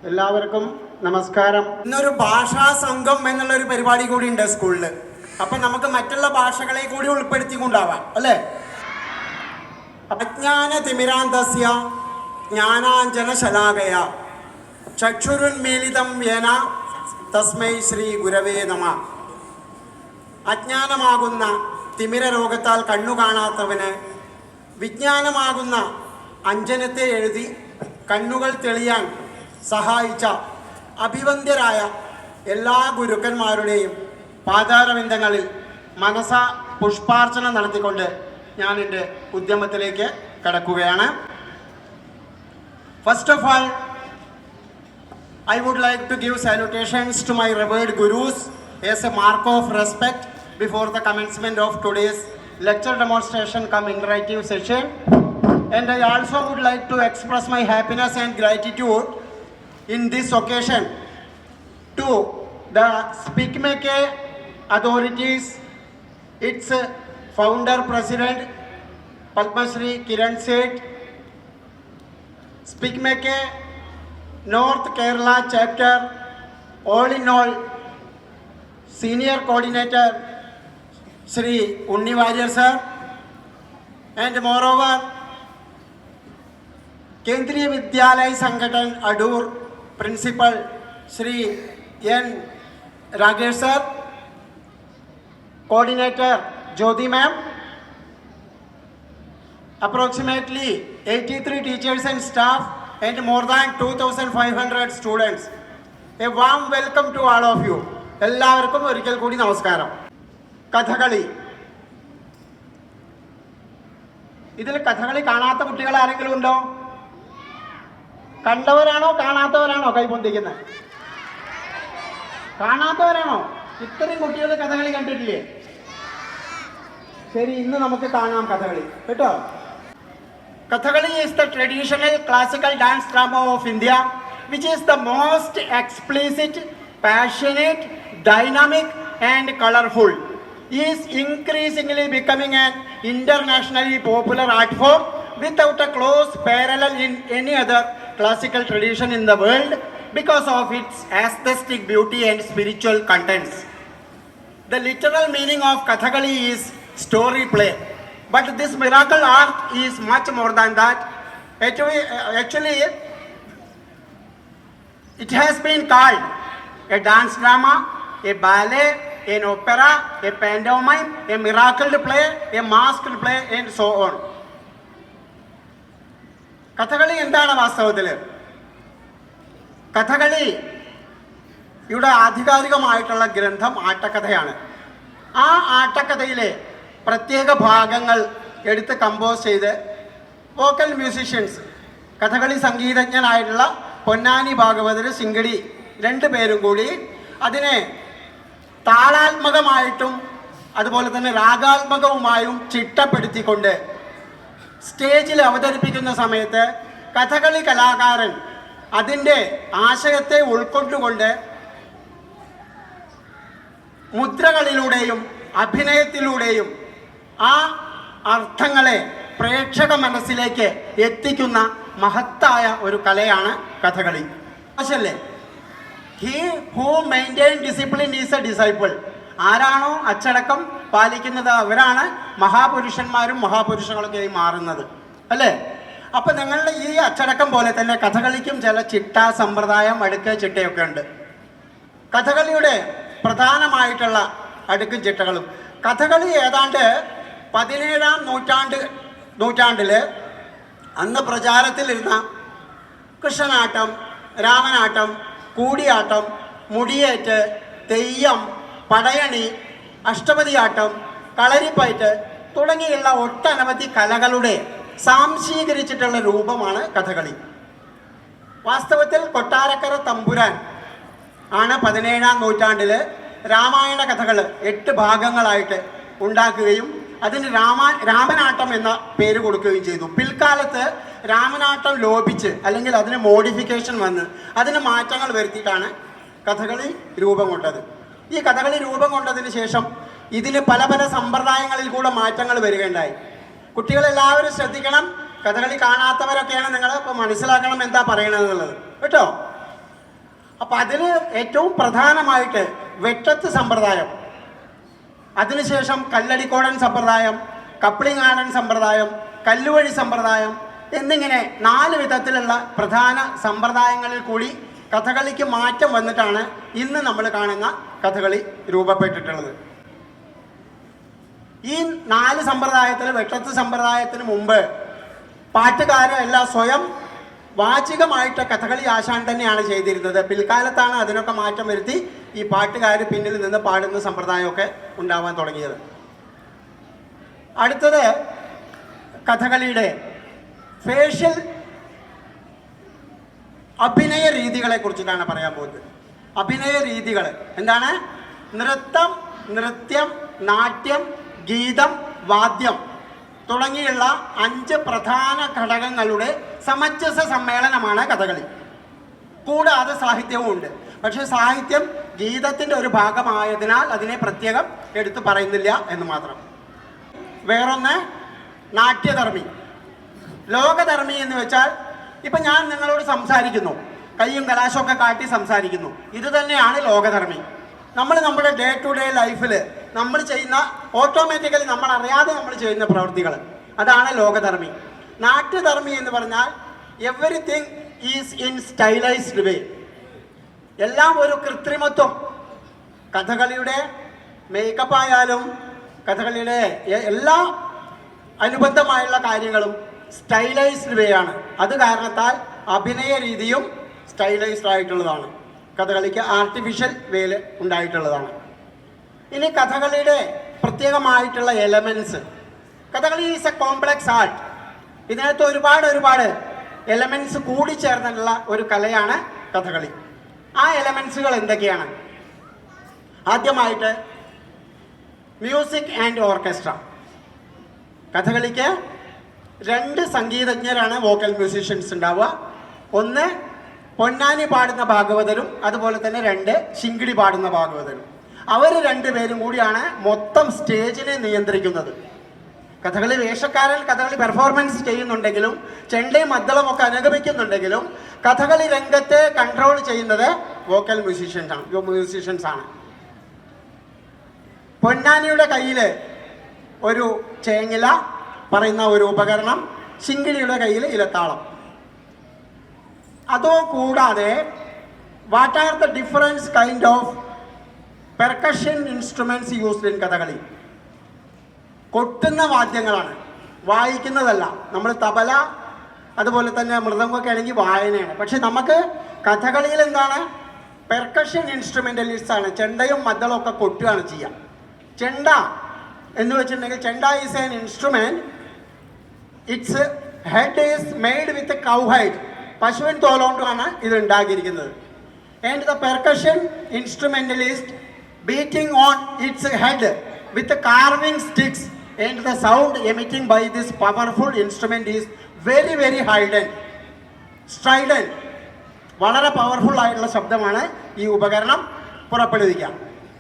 എല്ലാവർക്കും നമസ്കാരം. ഇന്നൊരു ഭാഷാ സംഘം എന്നുള്ള ഒരു പരിപാടി കൂടി ഉണ്ട് സ്കൂളിൽ. അപ്പം നമുക്ക് മറ്റുള്ള ഭാഷകളെ കൂടി ഉൾപ്പെടുത്തിക്കൊണ്ടാവാം അല്ലേ? അജ്ഞാന തിമിരാന്തസ്യ ജ്ഞാനാഞ്ജന ശലാകയ ചക്ഷുരുന്മീലിതം യേന തസ്മൈ ശ്രീ ഗുരവേ നമ. അജ്ഞാനമാകുന്ന തിമിര രോഗത്താൽ കണ്ണു കാണാത്തവന് വിജ്ഞാനമാകുന്ന അഞ്ജനത്തെ എഴുതി കണ്ണുകൾ തെളിയാൻ സഹായിച്ച അഭിവന്ദ്യരായ എല്ലാ ഗുരുക്കന്മാരുടെയും പാതാരവിന്ദങ്ങളിൽ മനസ പുഷ്പാർച്ചന നടത്തിക്കൊണ്ട് ഞാൻ എൻ്റെ ഉദ്യമത്തിലേക്ക് കടക്കുകയാണ്. First of all, I would like to give salutations to my revered gurus as a mark of respect before the commencement of today's lecture demonstration cum interactive session. And I also would like to express my happiness and gratitude in this occasion to the SpeakMake authorities, its founder president Padma Shri Kiran Seth, SpeakMake North Kerala chapter, all in all senior coordinator Shri Unni Warrier sir, and moreover Kendriya Vidyalaya Sangathan Adur principal Shri N Ragesh sir, coordinator Jyoti ma'am, approximately 83 teachers and staff and more than 2,500 students. A warm welcome to all of you. എല്ലാവർക്കും ഒരിക്കൽ കൂടി നമസ്കാരം. കഥകളി. ഇതിൽ കഥകളി കാണാത്ത കുട്ടികൾ ആരെങ്കിലും ഉണ്ടോ? കണ്ടവരാണോ കാണാത്തവരാണോ കൈ പൊന്തിക്കുന്നത്? കാണാത്തവരാണോ? ഇത്രയും കുട്ടികൾ കഥകളി കണ്ടിട്ടില്ലേ? ശരി, ഇന്ന് നമുക്ക് കാണാം കഥകളി കേട്ടോ. Kathakali is the traditional classical dance drama of India, which is the most explicit, passionate, dynamic and colorful. It is increasingly becoming an internationally popular art form without a close parallel in any other classical tradition in the world because of its aesthetic beauty and spiritual contents. The literal meaning of Kathakali is story play. But this miracle art is much more than that. Actually, it has been called a dance drama, a ballet, an opera, a pantomime, a miracle play, a masked play, and so on. Kathakali എന്താണ് വാസ്തവത്തിൽ? കഥകളി ഇവിടെ ആധികാരികമായിട്ടുള്ള ഗ്രന്ഥം ആട്ടക്കഥയാണ്. ആ ആട്ടക്കഥയിലെ പ്രത്യേക ഭാഗങ്ങൾ എടുത്ത് compose ചെയ്ത് vocal musicians, Kathakali സംഗീതജ്ഞനായിട്ടുള്ള Ponnani Bhagavathar, സിംഗടി രണ്ടുപേരും കൂടി അതിനെ താളാത്മകമായിട്ടും അതുപോലെ തന്നെ രാഗാത്മകവുമായും ചിട്ടപ്പെടുത്തിക്കൊണ്ട് സ്റ്റേജിൽ അവതരിപ്പിക്കുന്ന സമയത്ത് കഥകളി കലാകാരൻ അതിൻ്റെ ആശയത്തെ ഉൾക്കൊണ്ടുകൊണ്ട് മുദ്രകളിലൂടെയും അഭിനയത്തിലൂടെയും ആ അർത്ഥങ്ങളെ പ്രേക്ഷക മനസ്സിലേക്ക് എത്തിക്കുന്ന മഹത്തായ ഒരു കലയാണ് കഥകളി. പക്ഷല്ലേ, he who maintain discipline is a disciple. ആരാണോ അച്ചടക്കം പാലിക്കുന്നത് അവരാണ് മഹാപുരുഷന്മാരും മഹാപുരുഷങ്ങളൊക്കെയായി മാറുന്നത് അല്ലേ? അപ്പം നിങ്ങളുടെ ഈ അച്ചടക്കം പോലെ തന്നെ കഥകളിക്കും ചില ചിട്ട, സമ്പ്രദായം, അടുക്ക്, ചിട്ടയൊക്കെ ഉണ്ട്. കഥകളിയുടെ പ്രധാനമായിട്ടുള്ള അടുക്കും ചിട്ടകളും. കഥകളി ഏതാണ്ട് 17-ാം നൂറ്റാണ്ടിൽ അന്ന് പ്രചാരത്തിലിരുന്ന കൃഷ്ണനാട്ടം, രാമനാട്ടം, കൂടിയാട്ടം, മുടിയേറ്റ്, തെയ്യം, പടയണി, അഷ്ടപതിയാട്ടം, കളരിപ്പയറ്റ് തുടങ്ങിയുള്ള ഒട്ടനവധി കലകളുടെ സാംശീകരിച്ചിട്ടുള്ള രൂപമാണ് കഥകളി. വാസ്തവത്തിൽ കൊട്ടാരക്കര തമ്പുരാൻ ആണ് 17-ാം നൂറ്റാണ്ടിൽ രാമായണ കഥകൾ 8 ഭാഗങ്ങളായിട്ട് ഉണ്ടാക്കുകയും അതിന് രാമനാട്ടം എന്ന പേര് കൊടുക്കുകയും ചെയ്തു. പിൽക്കാലത്ത് രാമനാട്ടം ലോപിച്ച് അല്ലെങ്കിൽ അതിന് മോഡിഫിക്കേഷൻ വന്ന് അതിന് മാറ്റങ്ങൾ വരുത്തിയിട്ടാണ് കഥകളി രൂപം കൊണ്ടത്. ഈ കഥകളി രൂപം കൊണ്ടതിന് ശേഷം ഇതിന് പല പല സമ്പ്രദായങ്ങളിൽ കൂടെ മാറ്റങ്ങൾ വരികയുണ്ടായി. കുട്ടികളെല്ലാവരും ശ്രദ്ധിക്കണം. കഥകളി കാണാത്തവരൊക്കെയാണ് നിങ്ങൾ ഇപ്പോൾ മനസ്സിലാക്കണം എന്താ പറയണമെന്നുള്ളത് കേട്ടോ. അപ്പം അതിൽ ഏറ്റവും പ്രധാനമായിട്ട് വെട്ടത്ത് സമ്പ്രദായം, അതിനുശേഷം കല്ലടിക്കോടൻ സമ്പ്രദായം, കപ്ലിംഗ് ആടൻ സമ്പ്രദായം, കല്ലുവഴി സമ്പ്രദായം എന്നിങ്ങനെ 4 വിധത്തിലുള്ള പ്രധാന സമ്പ്രദായങ്ങളിൽ കൂടി കഥകളിക്ക് മാറ്റം വന്നിട്ടാണ് ഇന്ന് നമ്മൾ കാണുന്ന കഥകളി രൂപപ്പെട്ടിട്ടുള്ളത്. ഈ 4 സമ്പ്രദായത്തിൽ വെട്ടത്ത് സമ്പ്രദായത്തിന് മുമ്പ് പാട്ടുകാരെ എല്ലാം സ്വയം വാചികമായിട്ട് കഥകളി ആശാൻ തന്നെയാണ് ചെയ്തിരുന്നത്. പിൽക്കാലത്താണ് അതിനൊക്കെ മാറ്റം വരുത്തി ഈ പാട്ടുകാർ പിന്നിൽ നിന്ന് പാടുന്ന സമ്പ്രദായമൊക്കെ ഉണ്ടാവാൻ തുടങ്ങിയത്. അടുത്തത് കഥകളിയുടെ ഫേഷ്യൽ അഭിനയ രീതികളെ കുറിച്ചിട്ടാണ് പറയാൻ പോകുന്നത്. അഭിനയ രീതികൾ എന്താണ്? നൃത്യം, നാട്യം, ഗീതം, വാദ്യം തുടങ്ങിയുള്ള 5 പ്രധാന ഘടകങ്ങളുടെ സമഞ്ജസ സമ്മേളനമാണ് കഥകളി. കൂടാതെ സാഹിത്യവും ഉണ്ട്. പക്ഷേ സാഹിത്യം ഗീതത്തിൻ്റെ ഒരു ഭാഗമായതിനാൽ അതിനെ പ്രത്യേകം എടുത്തു പറയുന്നില്ല എന്ന് മാത്രം. വേറൊന്ന് നാട്യധർമ്മി. ലോകധർമ്മി എന്ന് വെച്ചാൽ ഇപ്പം ഞാൻ നിങ്ങളോട് സംസാരിക്കുന്നു, കയ്യും കലാശമൊക്കെ കാട്ടി സംസാരിക്കുന്നു, ഇത് തന്നെയാണ് ലോകധർമ്മി. നമ്മൾ നമ്മുടെ ഡേ ടു ഡേ ലൈഫിൽ നമ്മൾ ചെയ്യുന്ന ഓട്ടോമാറ്റിക്കലി നമ്മൾ അറിയാതെ നമ്മൾ ചെയ്യുന്ന പ്രവൃത്തികൾ, അതാണ് ലോകധർമ്മി. നാട്യധർമ്മി എന്ന് പറഞ്ഞാൽ എവറിത്തിങ് ഈസ് ഇൻ സ്റ്റൈലൈസ്ഡ് വേ, എല്ലാം ഒരു കൃത്രിമത്വം. കഥകളിയുടെ മേക്കപ്പ് ആയാലും കഥകളിയുടെ എല്ലാ അനുബന്ധമായുള്ള കാര്യങ്ങളും സ്റ്റൈലൈസ്ഡ് വേ ആണ്. അത് കാരണത്താൽ അഭിനയ രീതിയും സ്റ്റൈലൈസ്ഡ് ആയിട്ടുള്ളതാണ്. കഥകളിക്ക് ആർട്ടിഫിഷ്യൽ വേയിൽ ഉണ്ടായിട്ടുള്ളതാണ്. ഇനി കഥകളിയുടെ പ്രത്യേകമായിട്ടുള്ള elements. Kathakali is A complex art. ഇതിനകത്ത് ഒരുപാട് എലമെൻറ്റ്സ് കൂടിച്ചേർന്നിട്ടുള്ള ഒരു കലയാണ് കഥകളി. ആ എലമെൻറ്റ്സുകൾ എന്തൊക്കെയാണ്? ആദ്യമായിട്ട് മ്യൂസിക് ആൻഡ് ഓർക്കസ്ട്ര. കഥകളിക്ക് 2 സംഗീതജ്ഞരാണ് വോക്കൽ മ്യൂസീഷ്യൻസ് ഉണ്ടാവുക. ഒന്ന് പൊന്നാനി പാടുന്ന ഭാഗവതരും അതുപോലെ തന്നെ 2 ശിങ്കിടി പാടുന്ന ഭാഗവതരും. അവർ 2 പേരും കൂടിയാണ് മൊത്തം സ്റ്റേജിനെ നിയന്ത്രിക്കുന്നത്. കഥകളി വേഷക്കാരൻ കഥകളി പെർഫോമൻസ് ചെയ്യുന്നുണ്ടെങ്കിലും ചെണ്ടയും മദ്ദളമൊക്കെ അനുഗമിക്കുന്നുണ്ടെങ്കിലും കഥകളി രംഗത്തെ കൺട്രോൾ ചെയ്യുന്നത് വോക്കൽ മ്യൂസീഷ്യൻസ് ആണ്. പൊന്നാനിയുടെ കയ്യിൽ ഒരു ചേങ്ങില പറയുന്ന ഒരു ഉപകരണം, ശിങ്കിടിയുടെ കയ്യിൽ ഇലത്താളം. അതോ കൂടാതെ what are the difference kind of percussion instruments used in Kathakali? കൊട്ടുന്ന വാദ്യങ്ങളാണ്, വായിക്കുന്നതല്ല. നമ്മൾ തബല അതുപോലെ തന്നെ മൃദംഗമൊക്കെ ആണെങ്കിൽ വായനയാണ്. പക്ഷെ നമുക്ക് കഥകളിയിൽ എന്താണ്? പെർക്കഷൻ ഇൻസ്ട്രുമെന്റലിസ്റ്റ് ആണ്. ചെണ്ടയും മദ്ദളും ഒക്കെ കൊട്ടുകയാണ് ചെയ്യുക. ചെണ്ട എന്ന് വെച്ചിട്ടുണ്ടെങ്കിൽ chenda is an instrument. Its head is made with cow hide. പശുവിൻ തോലുകൊണ്ടാണ് ഇത് ഉണ്ടാക്കിയിരിക്കുന്നത്. And the percussion instrumentalist beating on its head with carving sticks and the sound emitting by this powerful instrument is very strident. വളരെ powerful ആയിട്ടുള്ള ശബ്ദമാണ് ഈ ഉപകരണം പുറപ്പെടുവിക്കുക.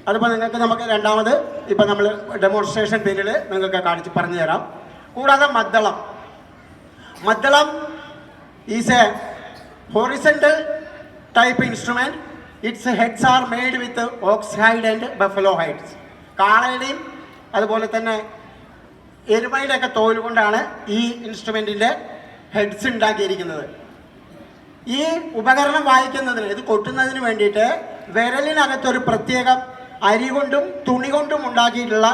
അതുപോലെ നമുക്ക് രണ്ടാമത് ഇപ്പം നമ്മൾ ഡെമോൺസ്ട്രേഷൻ പീരീഡിൽ നിങ്ങൾക്ക് കാണിച്ച് പറഞ്ഞു തരാം. കൂടാതെ maddalam is a horizontal type instrument. Its heads are made with ox hide and buffalo hides. കാളയുടെയും അതുപോലെ തന്നെ എരുമയുടെ ഒക്കെ തോൽ കൊണ്ടാണ് ഈ ഇൻസ്ട്രുമെന്റിന്റെ ഹെഡ്സ് ഉണ്ടാക്കിയിരിക്കുന്നത്. ഈ ഉപകരണം വായിക്കുന്നതിന്, ഇത് കൊട്ടുന്നതിന് വേണ്ടിയിട്ട് വിരലിനകത്തൊരു പ്രത്യേകം അരി കൊണ്ടും തുണി കൊണ്ടും ഉണ്ടാക്കിയിട്ടുള്ള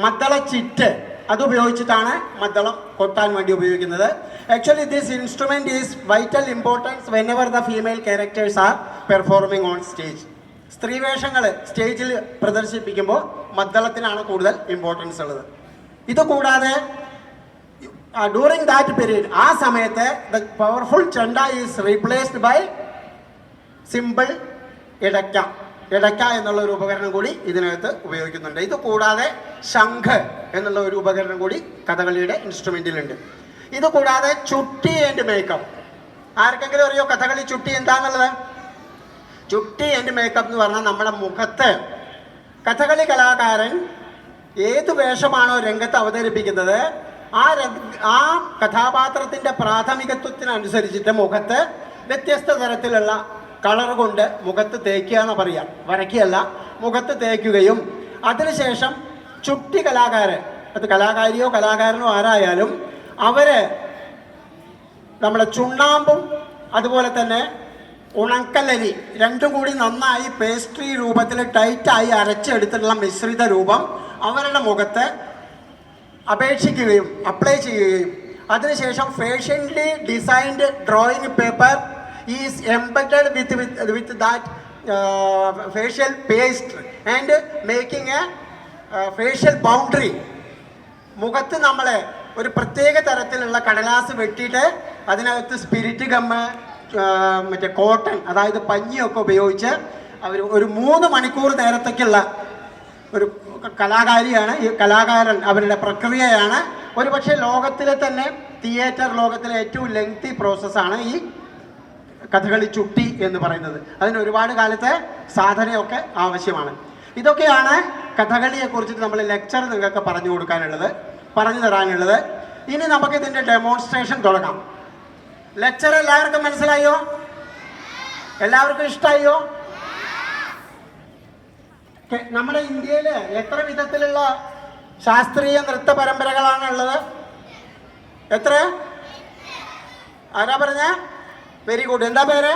മദ്ദള ചിറ്റ് അതുപയോഗിച്ചിട്ടാണ് മദ്ദളം കൊട്ടാൻ വേണ്ടി ഉപയോഗിക്കുന്നത്. Actually this instrument is vital importance whenever the female characters are performing on stage. സ്ത്രീവേഷങ്ങൾ സ്റ്റേജിൽ പ്രദർശിപ്പിക്കുമ്പോൾ മദ്ദളത്തിനാണ് കൂടുതൽ ഇമ്പോർട്ടൻസ് ഉള്ളത്. ഇതുകൂടാതെ ഡ്യൂറിങ് ദാറ്റ് പീരീഡ്, ആ സമയത്ത് ദ പവർഫുൾ ചെണ്ട ഈസ് റീപ്ലേസ്ഡ് ബൈ സിമ്പിൾ ഇടയ്ക്ക എന്നുള്ള ഒരു ഉപകരണം കൂടി ഇതിനകത്ത് ഉപയോഗിക്കുന്നുണ്ട്. ഇത് കൂടാതെ ശംഖ് എന്നുള്ള ഒരു ഉപകരണം കൂടി കഥകളിയുടെ ഇൻസ്ട്രുമെന്റിലുണ്ട്. ഇത് കൂടാതെ ചുട്ടി ആൻഡ് മേക്കപ്പ്. ആർക്കെങ്കിലും അറിയോ കഥകളി ചുട്ടി എന്താന്നുള്ളത്? ചുട്ടി ആൻഡ് മേക്കപ്പ് എന്ന് പറഞ്ഞാൽ നമ്മുടെ മുഖത്ത് കഥകളി കലാകാരൻ ഏത് വേഷമാണോ രംഗത്ത് അവതരിപ്പിക്കുന്നത് ആ കഥാപാത്രത്തിന്റെ പ്രാഥമികത്വത്തിനനുസരിച്ചിട്ട് മുഖത്ത് വ്യത്യസ്ത തരത്തിലുള്ള കളർ കൊണ്ട് മുഖത്ത് തേക്കുക എന്ന് പറയാം, വരയ്ക്കുകയല്ല, മുഖത്ത് തേക്കുകയും അതിനുശേഷം ചുട്ടി കലാകാരൻ, അത് കലാകാരിയോ കലാകാരനോ ആരായാലും അവര് നമ്മുടെ ചുണ്ണാമ്പും അതുപോലെ തന്നെ ഉണക്കലരി രണ്ടും കൂടി നന്നായി പേസ്ട്രി രൂപത്തിൽ ടൈറ്റായി അരച്ചെടുത്തിട്ടുള്ള മിശ്രിത രൂപം അവരുടെ മുഖത്ത് അപേക്ഷിക്കുകയും അപ്ലൈ ചെയ്യുകയും അതിനുശേഷം fashionally designed drawing paper is embedded with that facial paste and making a facial boundary. മുഖത്ത് നമ്മൾ ഒരു പ്രത്യേക തരത്തിലുള്ള കടലാസ് വെട്ടിയിട്ട് അതിനകത്ത് സ്പിരിറ്റ് ഗമ്മ്, മറ്റേ കോട്ടൺ, അതായത് പഞ്ഞിയൊക്കെ ഉപയോഗിച്ച് അവർ ഒരു 3 മണിക്കൂർ നേരത്തേക്കുള്ള ഒരു കലാകാരിയാണ് ഈ കലാകാരൻ. അവരുടെ പ്രക്രിയയാണ് ഒരുപക്ഷെ ലോകത്തിലെ തന്നെ തിയേറ്റർ ലോകത്തിലെ ഏറ്റവും ലെങ്തി പ്രോസസ്സാണ് ഈ കഥകളി ചുട്ടി എന്ന് പറയുന്നത്. അതിന് ഒരുപാട് കാലത്തെ സാധനയൊക്കെ ആവശ്യമാണ്. ഇതൊക്കെയാണ് കഥകളിയെ കുറിച്ചിട്ട് നമ്മൾ ലെക്ചർ നിങ്ങൾക്ക് പറഞ്ഞു തരാനുള്ളത്. ഇനി നമുക്ക് ഇതിൻ്റെ ഡെമോൺസ്ട്രേഷൻ തുടങ്ങാം. ലെക്ചർ എല്ലാവർക്കും മനസ്സിലായോ? എല്ലാവർക്കും ഇഷ്ടമായോ? നമ്മുടെ ഇന്ത്യയിൽ എത്ര വിധത്തിലുള്ള ശാസ്ത്രീയ നൃത്ത പരമ്പരകളാണ് ഉള്ളത്? എത്ര? ആരാ പറഞ്ഞ? Very good. എന്താ പേര്?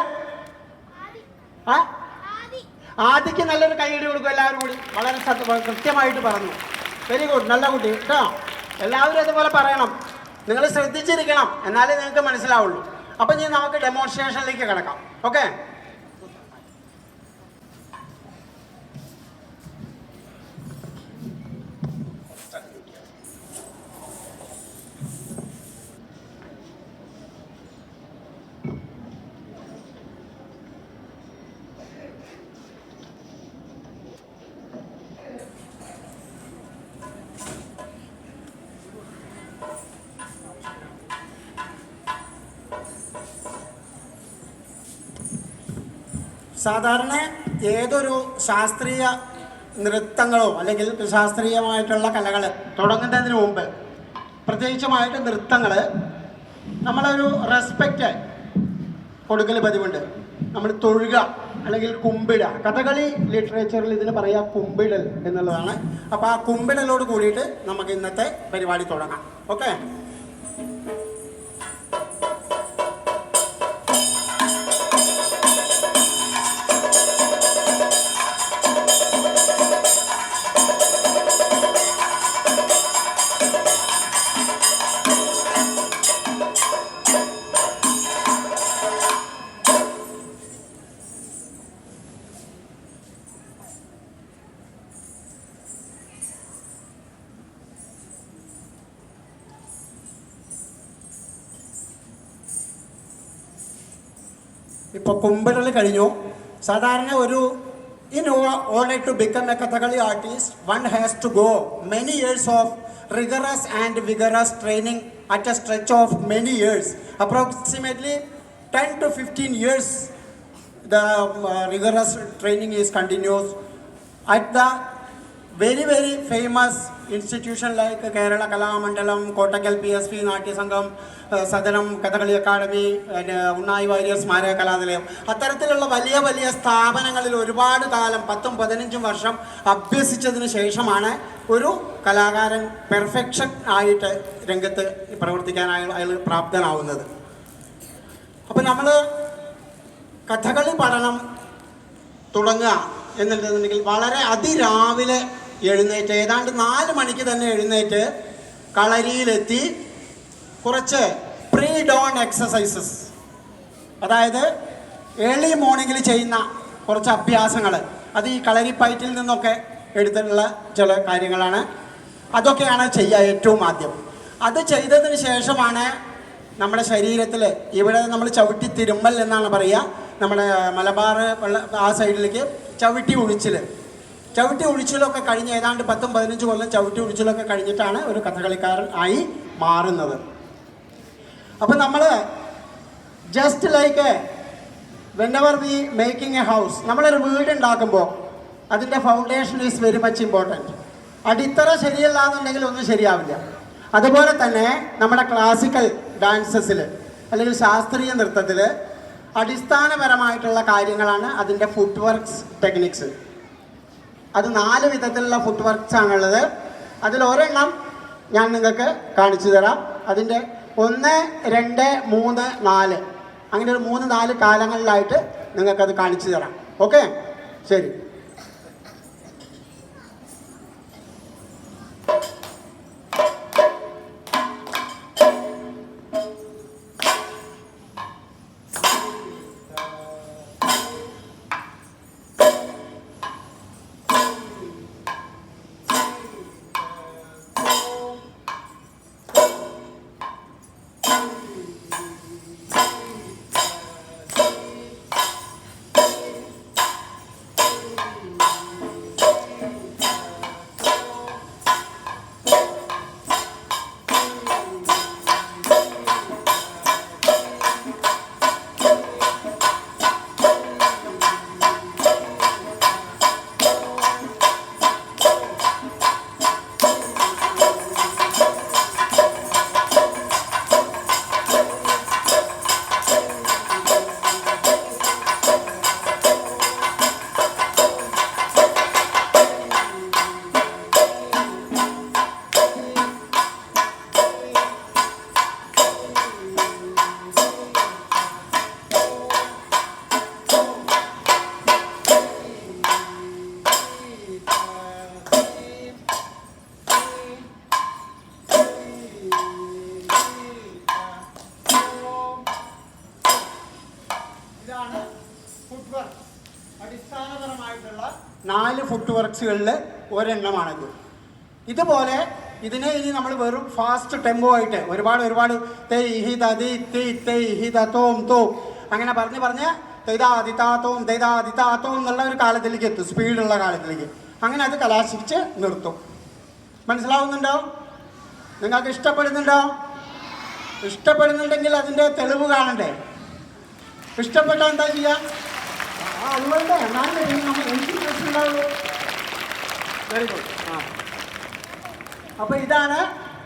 ആദിക്ക് നല്ലൊരു കൈയടി കൊടുക്കും എല്ലാവരും കൂടി. വളരെ കൃത്യമായിട്ട് പറഞ്ഞു. വെരി ഗുഡ്, നല്ല കുട്ടി കേട്ടോ. എല്ലാവരും അതുപോലെ പറയണം. നിങ്ങൾ ശ്രദ്ധിച്ചിരിക്കണം, എന്നാലേ നിങ്ങൾക്ക് മനസ്സിലാവുള്ളൂ. അപ്പം ഇനി നമുക്ക് ഡെമോൺസ്ട്രേഷനിലേക്ക് കിടക്കാം. ഓക്കെ? സാധാരണ ഏതൊരു ശാസ്ത്രീയ നൃത്തങ്ങളോ അല്ലെങ്കിൽ ശാസ്ത്രീയമായിട്ടുള്ള കലകൾ തുടങ്ങുന്നതിന് മുമ്പ്, പ്രത്യേകിച്ചുമായിട്ട് നൃത്തങ്ങൾ, നമ്മളൊരു റെസ്പെക്റ്റ് കൊടുക്കൽ പതിവുണ്ട്. നമ്മൾ തൊഴുക അല്ലെങ്കിൽ കുമ്പിടുക. കഥകളി ലിറ്ററേച്ചറിൽ ഇതിന് പറയാം കുമ്പിടൽ എന്നുള്ളതാണ്. അപ്പോൾ ആ കുമ്പിടലോട് കൂടിയിട്ട് നമുക്ക് ഇന്നത്തെ പരിപാടി തുടങ്ങാം. ഓക്കെ? ഇപ്പോൾ കുമ്പിടൽ കഴിഞ്ഞു. സാധാരണ in order to become a Kathakali artist, one has to go many years of rigorous and vigorous training at a stretch of many years. Approximately 10 to 15 years the rigorous training is continuous at the very famous institution like Kerala Kalamandalam, Kottakkal PSP, Natya Sangam, Sadanam, Kathakali Academy, and Unnai Variyar Smaraya Kalanilayam. അത്തരത്തിലുള്ള വലിയ സ്ഥാപനങ്ങളിൽ ഒരുപാട് കാലം 10-15 വർഷം അഭ്യസിച്ചതിന് ശേഷമാണ് ഒരു കലാകാരൻ perfection ആയിട്ട് രംഗത്ത് പ്രവർത്തിക്കാനായി അയാൾ പ്രാപ്തനാവുന്നത്. അപ്പം നമ്മൾ കഥകളി പഠനം തുടങ്ങുക എന്നുണ്ടെന്നുണ്ടെങ്കിൽ വളരെ അതിരാവിലെ എഴുന്നേറ്റ്, ഏതാണ്ട് 4 മണിക്ക് തന്നെ എഴുന്നേറ്റ് കളരിയിലെത്തി കുറച്ച് പ്രീ ഡോൺ എക്സസൈസസ്, അതായത് ഏർലി മോർണിംഗിൽ ചെയ്യുന്ന കുറച്ച് അഭ്യാസങ്ങൾ, അത് ഈ കളരിപ്പയറ്റിൽ നിന്നൊക്കെ എടുത്തിട്ടുള്ള ചില കാര്യങ്ങളാണ്. അതൊക്കെയാണ് ചെയ്യുക ഏറ്റവും ആദ്യം. അത് ചെയ്തതിന് ശേഷമാണ് നമ്മുടെ ശരീരത്തിൽ, ഇവിടെ നമ്മൾ ചവിട്ടി തിരുമ്മൽ എന്നാണ് പറയുക, നമ്മുടെ മലബാർ ആ സൈഡിലേക്ക് ചവിട്ടി ഒഴിച്ചിലൊക്കെ കഴിഞ്ഞ് ഏതാണ്ട് 10-15 കൊല്ലം ചവിട്ടി ഒഴിച്ചിലൊക്കെ കഴിഞ്ഞിട്ടാണ് ഒരു കഥകളിക്കാരൻ ആയി മാറുന്നത്. അപ്പം നമ്മൾ just like whenever V making A house, നമ്മളൊരു വീട് ഉണ്ടാക്കുമ്പോൾ അതിൻ്റെ foundation is very much important. അടിത്തറ ശരിയല്ല എന്നുണ്ടെങ്കിൽ ഒന്നും ശരിയാവില്ല. അതുപോലെ തന്നെ നമ്മുടെ ക്ലാസിക്കൽ ഡാൻസസിൽ അല്ലെങ്കിൽ ശാസ്ത്രീയ നൃത്തത്തിൽ അടിസ്ഥാനപരമായിട്ടുള്ള കാര്യങ്ങളാണ് അതിൻ്റെ ഫുട് വർക്ക്സ് ടെക്നിക്സ്. അത് 4 വിധത്തിലുള്ള ഫുട് വർക്ക്സ് ആണുള്ളത്. അതിൽ ഒരെണ്ണം ഞാൻ നിങ്ങൾക്ക് കാണിച്ചു തരാം. അതിൻ്റെ 1, 2, 3, 4 അങ്ങനെ ഒരു 3-4 കാലങ്ങളിലായിട്ട് നിങ്ങൾക്കത് കാണിച്ചു തരാം. ഓക്കെ, ശരി. അടിസ്ഥാനപരമായിട്ടുള്ള 4 ഫുട് വർക്ക്സുകളിൽ ഒരെണ്ണമാണിത്. ഇതുപോലെ ഇതിനെ ഇനി നമ്മൾ വെറും ഫാസ്റ്റ് ടെമ്പോ ആയിട്ട് ഒരുപാട് അങ്ങനെ പറഞ്ഞ് തൈതാതിത്താത്തോം എന്നുള്ള ഒരു കാലത്തിലേക്ക് എത്തും, സ്പീഡുള്ള കാലത്തിലേക്ക്. അങ്ങനെ അത് കലാശിച്ച് നിർത്തും. മനസ്സിലാവുന്നുണ്ടോ? നിങ്ങൾക്ക് ഇഷ്ടപ്പെടുന്നുണ്ടോ? ഇഷ്ടപ്പെടുന്നുണ്ടെങ്കിൽ അതിൻ്റെ തെളിവ് കാണണ്ടേ? ഇഷ്ടപ്പെട്ടാൽ എന്താ ചെയ്യുക? അതുകൊണ്ട് എന്നാലും എനിക്ക് പ്രശ്നമുണ്ടാവുള്ളൂ. Very good. അപ്പോൾ ഇതാണ്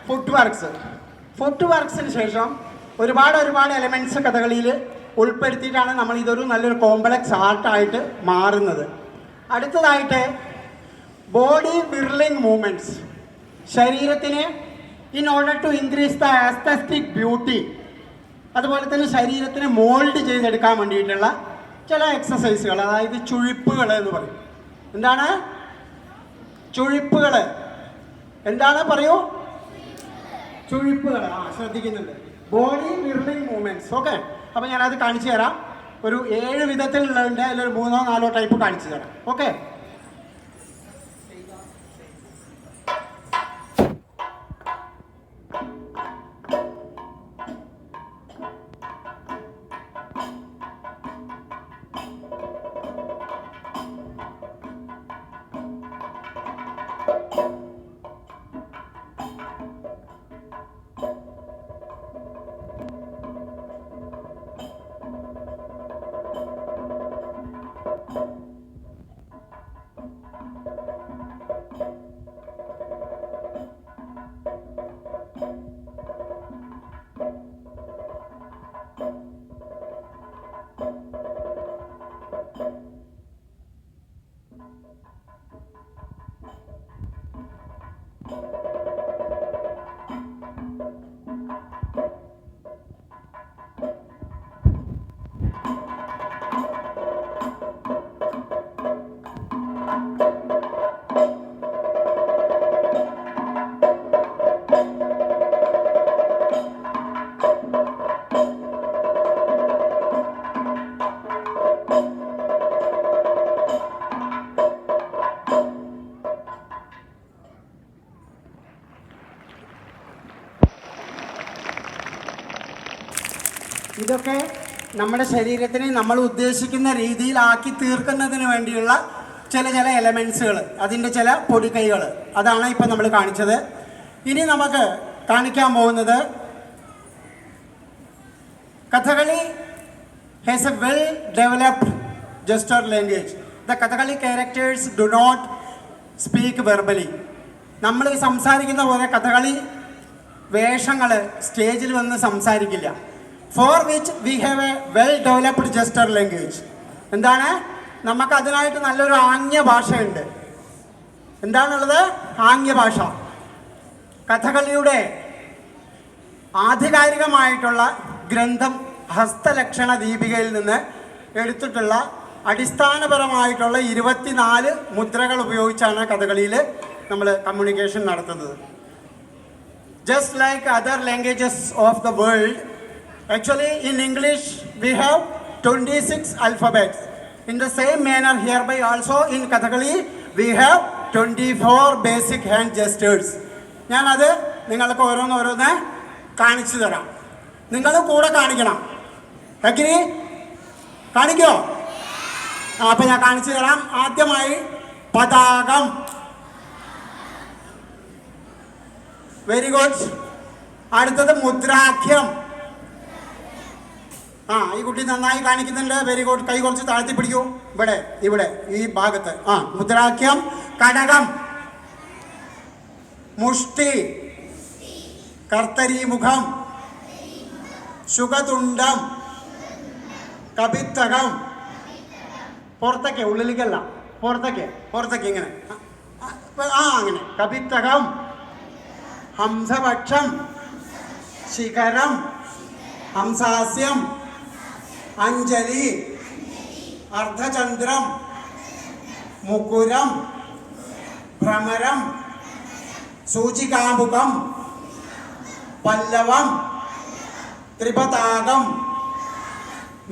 ഫുട് വർക്ക്സ്. ഫുട് വർക്ക്സിന് ശേഷം ഒരുപാട് എലമെൻറ്റ്സ് കഥകളിയിൽ ഉൾപ്പെടുത്തിയിട്ടാണ് നമ്മൾ ഇതൊരു നല്ലൊരു കോംപ്ലക്സ് ആർട്ടായിട്ട് മാറുന്നത്. അടുത്തതായിട്ട് ബോഡി വിർലിംഗ് മൂവ്മെൻറ്റ്സ്. ശരീരത്തിന് in order to increase the aesthetic beauty, അതുപോലെ തന്നെ ശരീരത്തിന് മോൾഡ് ചെയ്തെടുക്കാൻ വേണ്ടിയിട്ടുള്ള ചില എക്സസൈസുകൾ, അതായത് ചുഴിപ്പുകൾ എന്ന് പറയും. എന്താണ് ചുഴിപ്പുകൾ? എന്താണ് പറയൂ? ചുഴിപ്പുകൾ. ശ്രദ്ധിക്കുന്നുണ്ട്. Body whirling movements. ഓക്കെ, അപ്പോൾ ഞാനത് കാണിച്ചു തരാം. ഒരു 7 വിധത്തിലുള്ളതിൻ്റെ അതിലൊരു 3-4 ടൈപ്പ് കാണിച്ചു തരാം. ഓക്കെ, ഇതൊക്കെ നമ്മുടെ ശരീരത്തിനെ നമ്മൾ ഉദ്ദേശിക്കുന്ന രീതിയിലാക്കി തീർക്കുന്നതിന് വേണ്ടിയുള്ള ചില എലമെൻസുകൾ, അതിൻ്റെ ചില പൊടിക്കൈകൾ, അതാണ് ഇപ്പം നമ്മൾ കാണിച്ചത്. ഇനി നമുക്ക് കാണിക്കാൻ പോകുന്നത് Kathakali has a well developed gesture language. The Kathakali characters do not speak verbally. നമ്മൾ സംസാരിക്കുന്ന പോലെ കഥകളി വേഷങ്ങൾ സ്റ്റേജിൽ വന്ന് സംസാരിക്കില്ല. For which we have a well developed gesture language. എന്താണ്? നമുക്ക് അതിനായിട്ട് നല്ലൊരു ആംഗ്യ ഭാഷയുണ്ട്. എന്താണുള്ളത്? ആംഗ്യ ഭാഷ. കഥകളിയുടെ ആധികാരികമായിട്ടുള്ള ഗ്രന്ഥം ഹസ്തലക്ഷണ ദീപികയിൽ നിന്ന് എടുത്തിട്ടുള്ള അടിസ്ഥാനപരമായിട്ടുള്ള 24 മുദ്രകൾ ഉപയോഗിച്ചാണ് കഥകളിയിൽ നമ്മൾ കമ്മ്യൂണിക്കേഷൻ നടത്തുന്നത്. Just like other languages of the world, actually in English we have 26 alphabets. In the same manner hereby also in Kathakali we have 24 basic hand gestures. ഞാനത് നിങ്ങൾക്ക് ഓരോന്നോരോന്ന് കാണിച്ചു തരാം. നിങ്ങൾ കൂടെ കാണിക്കണം. അഗ്രി? കാണിക്കോ? അപ്പം ഞാൻ കാണിച്ചു തരാം. ആദ്യമായി പതാകം. Very good. അടുത്തത് മുദ്രാഖ്യം. ഈ കുട്ടി നന്നായി കാണിക്കുന്നുണ്ട്. Very good. കൈ കുറച്ച് താഴ്ത്തി പിടിക്കൂ. ഇവിടെ ഈ ഭാഗത്ത്. മുദ്രാഖ്യം. കടകം, മുഷ്ടി, കർത്തരീമുഖം, ശുഖതുണ്ടം, കപിത്തകം. പുറത്തേക്ക്, ഉള്ളിലേക്കല്ല, പുറത്തേക്ക് ഇങ്ങനെ. അങ്ങനെ. കപിത്തകം, ഹംസപക്ഷം, ശിഖരം, ഹംസാസ്യം, അഞ്ജലി, അർദ്ധചന്ദ്രം, മുകുരം, ഭ്രമരം, സൂചികാമുഖം, പല്ലവം, ത്രിപതാകം,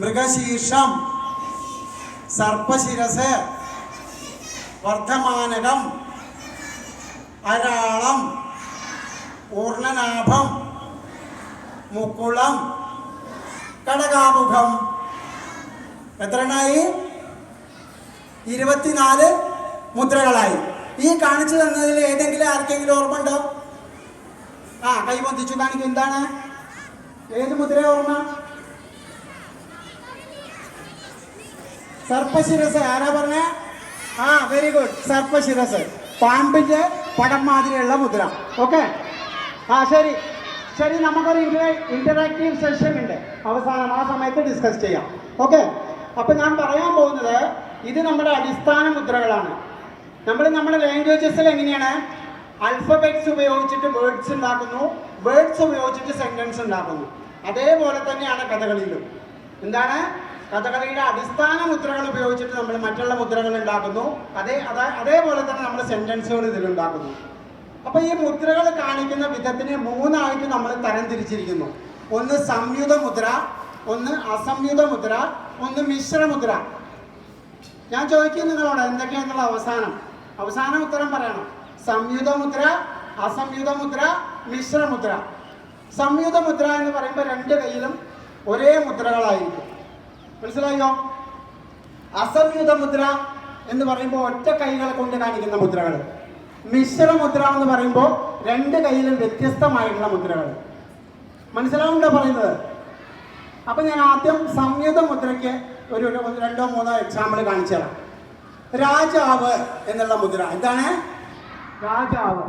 മൃഗശീർഷം, സർപ്പശിരസ്, വർദ്ധമാനകം, അരാളം, ഊർണനാഭം, മുക്കുളം, കടകാമുഖം. എത്രണ്ണായി? 24 മുദ്രകളായി. ഈ കാണിച്ചു തന്നതിൽ ഏതെങ്കിലും ആർക്കെങ്കിലും ഓർമ്മ ഉണ്ടോ? കൈ പൊന്തിച്ചു കാണിക്കും. എന്താണ്? ഏത് മുദ്ര ഓർമ്മ? സർപ്പശിരസ്. ആരാ പറഞ്ഞ? Very good. സർപ്പശിരസ്, പാമ്പിന്റെ പടം മാതിരിയുള്ള മുദ്ര. ഓക്കെ. ശരി, നമുക്കൊരു ഇന്ററാക്റ്റീവ് സെഷൻ ഉണ്ട് അവസാനം. ആ സമയത്ത് ഡിസ്കസ് ചെയ്യാം. ഓക്കെ. അപ്പൊ ഞാൻ പറയാൻ പോകുന്നത് ഇത് നമ്മുടെ അടിസ്ഥാന മുദ്രകളാണ്. നമ്മുടെ ലാംഗ്വേജസിൽ എങ്ങനെയാണ്? ആൽഫബറ്റ്സ് ഉപയോഗിച്ചിട്ട് വേർഡ്സ് ഉണ്ടാക്കുന്നു, വേർഡ്സ് ഉപയോഗിച്ചിട്ട് സെന്റൻസ് ഉണ്ടാക്കുന്നു. അതേപോലെ തന്നെയാണ് കഥകളിയിലും. എന്താണ്? കഥകളിയുടെ അടിസ്ഥാന മുദ്രകൾ ഉപയോഗിച്ചിട്ട് നമ്മൾ മറ്റുള്ള മുദ്രകൾ ഉണ്ടാക്കുന്നു. അതേപോലെ തന്നെ നമ്മൾ സെന്റൻസുകൾ ഇതിലുണ്ടാക്കുന്നു. അപ്പൊ ഈ മുദ്രകൾ കാണിക്കുന്ന വിധത്തിനെ 3 ആയിട്ട് നമ്മൾ തരംതിരിച്ചിരിക്കുന്നു. ഒന്ന് സംയുത മുദ്ര, ഒന്ന് അസംയുത മുദ്ര, ഒന്ന് മിശ്രമുദ്ര. ഞാൻ ചോദിക്കും നിങ്ങളോട് എന്തൊക്കെയാണെന്നുള്ള അവസാന ഉത്തരം പറയണം. സംയുത മുദ്ര, അസംയുത മുദ്ര, മിശ്രമുദ്ര. സംയുത മുദ്ര എന്ന് പറയുമ്പോൾ 2 കൈയിലും ഒരേ മുദ്രകളായിരിക്കും. മനസ്സിലായോ? അസംയുത മുദ്ര എന്ന് പറയുമ്പോൾ ഒറ്റ കൈകളെ കൊണ്ട് കാണിക്കുന്ന മുദ്രകൾ. മിശ്രമുദ്ര എന്ന് പറയുമ്പോൾ 2 കൈയിലും വ്യത്യസ്തമായിട്ടുള്ള മുദ്രകൾ. മനസ്സിലാവുണ്ടോ പറയുന്നത്? അപ്പൊ ഞാൻ ആദ്യം സംയുത മുദ്രയ്ക്ക് ഒരു 2-3 എക്സാമ്പിൾ കാണിച്ചു തരാം. രാജാവ് എന്നുള്ള മുദ്ര. എന്താണ്? രാജാവ്.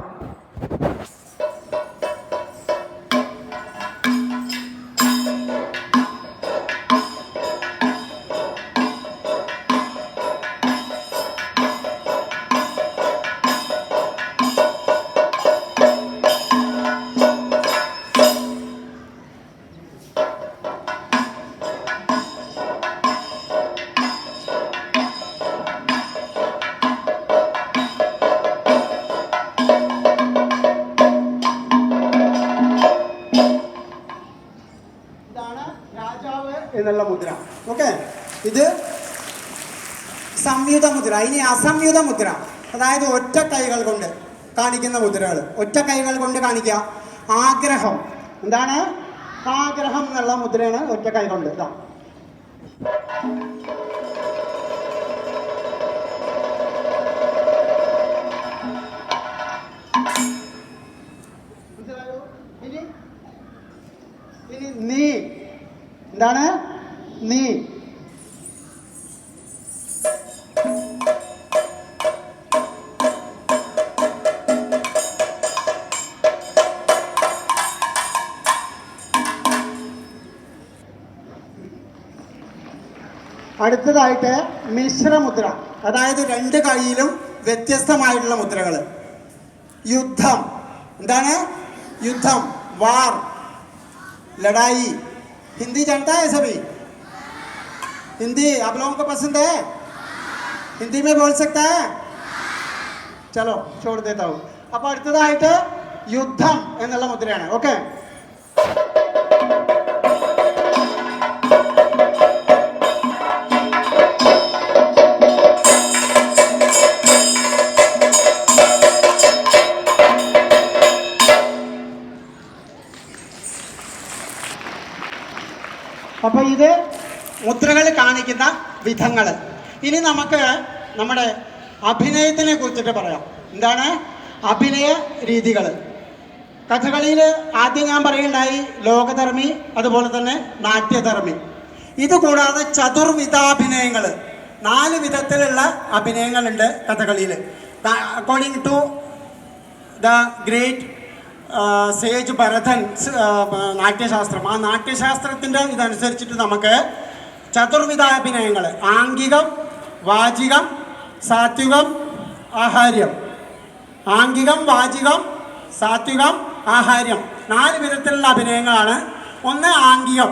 എന്നുള്ള മുദ്ര. ഓക്കെ. ഇത് സംയുത മുദ്ര. ഇനി അസംയുത മുദ്ര, അതായത് ഒറ്റ കൈകൾ കൊണ്ട് കാണിക്കുന്ന മുദ്രകൾ. ഒറ്റ കൈകൾ കൊണ്ട് കാണിക്കുക. ആഗ്രഹം. എന്താണ്? ആഗ്രഹം എന്നുള്ള മുദ്രയാണ് ഒറ്റ കൈ കൊണ്ട്. ഇതാ. ഇനി നീ. എന്താണ്? നീ. അടുത്തതായിട്ട് മിശ്രമുദ്ര, അതായത് രണ്ട് കൈയിലും വ്യത്യസ്തമായിട്ടുള്ള മുദ്രകൾ. യുദ്ധം, എന്താണ് യുദ്ധം? വാർ, लड़ाई. हिंदी जानता है सभी? हिंदी आप लोगों को पसंद है? हिंदी में बोल सकता है? चलो छोड़ देता हूँ. അപ്പോൾ അടുത്തതായിട്ട് യുദ്ധം എന്നുള്ള മുദ്രയാണ്. ഓക്കെ, അപ്പോൾ ഇത് മുദ്രകൾ കാണിക്കുന്ന വിധങ്ങൾ. ഇനി നമുക്ക് നമ്മുടെ അഭിനയത്തിനെ കുറിച്ചിട്ട് പറയാം. എന്താണ് അഭിനയ രീതികൾ? കഥകളിയിൽ ആദ്യം ഞാൻ പറയുണ്ടായി ലോകധർമ്മി, അതുപോലെ തന്നെ നാട്യധർമ്മി. ഇതുകൂടാതെ ചതുർവിധാഭിനയങ്ങൾ, 4 വിധത്തിലുള്ള അഭിനയങ്ങളുണ്ട് കഥകളിയിൽ. According to the great sage Bharatan Natyashastra, ആ നാട്യശാസ്ത്രത്തിൻ്റെ ഇതനുസരിച്ചിട്ട് നമുക്ക് ചതുർവിധാഭിനയങ്ങൾ, ആംഗികം, വാചികം, സാത്വികം, ആഹാര്യം. ആംഗികം, വാചികം, സാത്വികം, ആഹാര്യം, 4 വിധത്തിലുള്ള അഭിനയങ്ങളാണ്. ഒന്ന് ആംഗികം,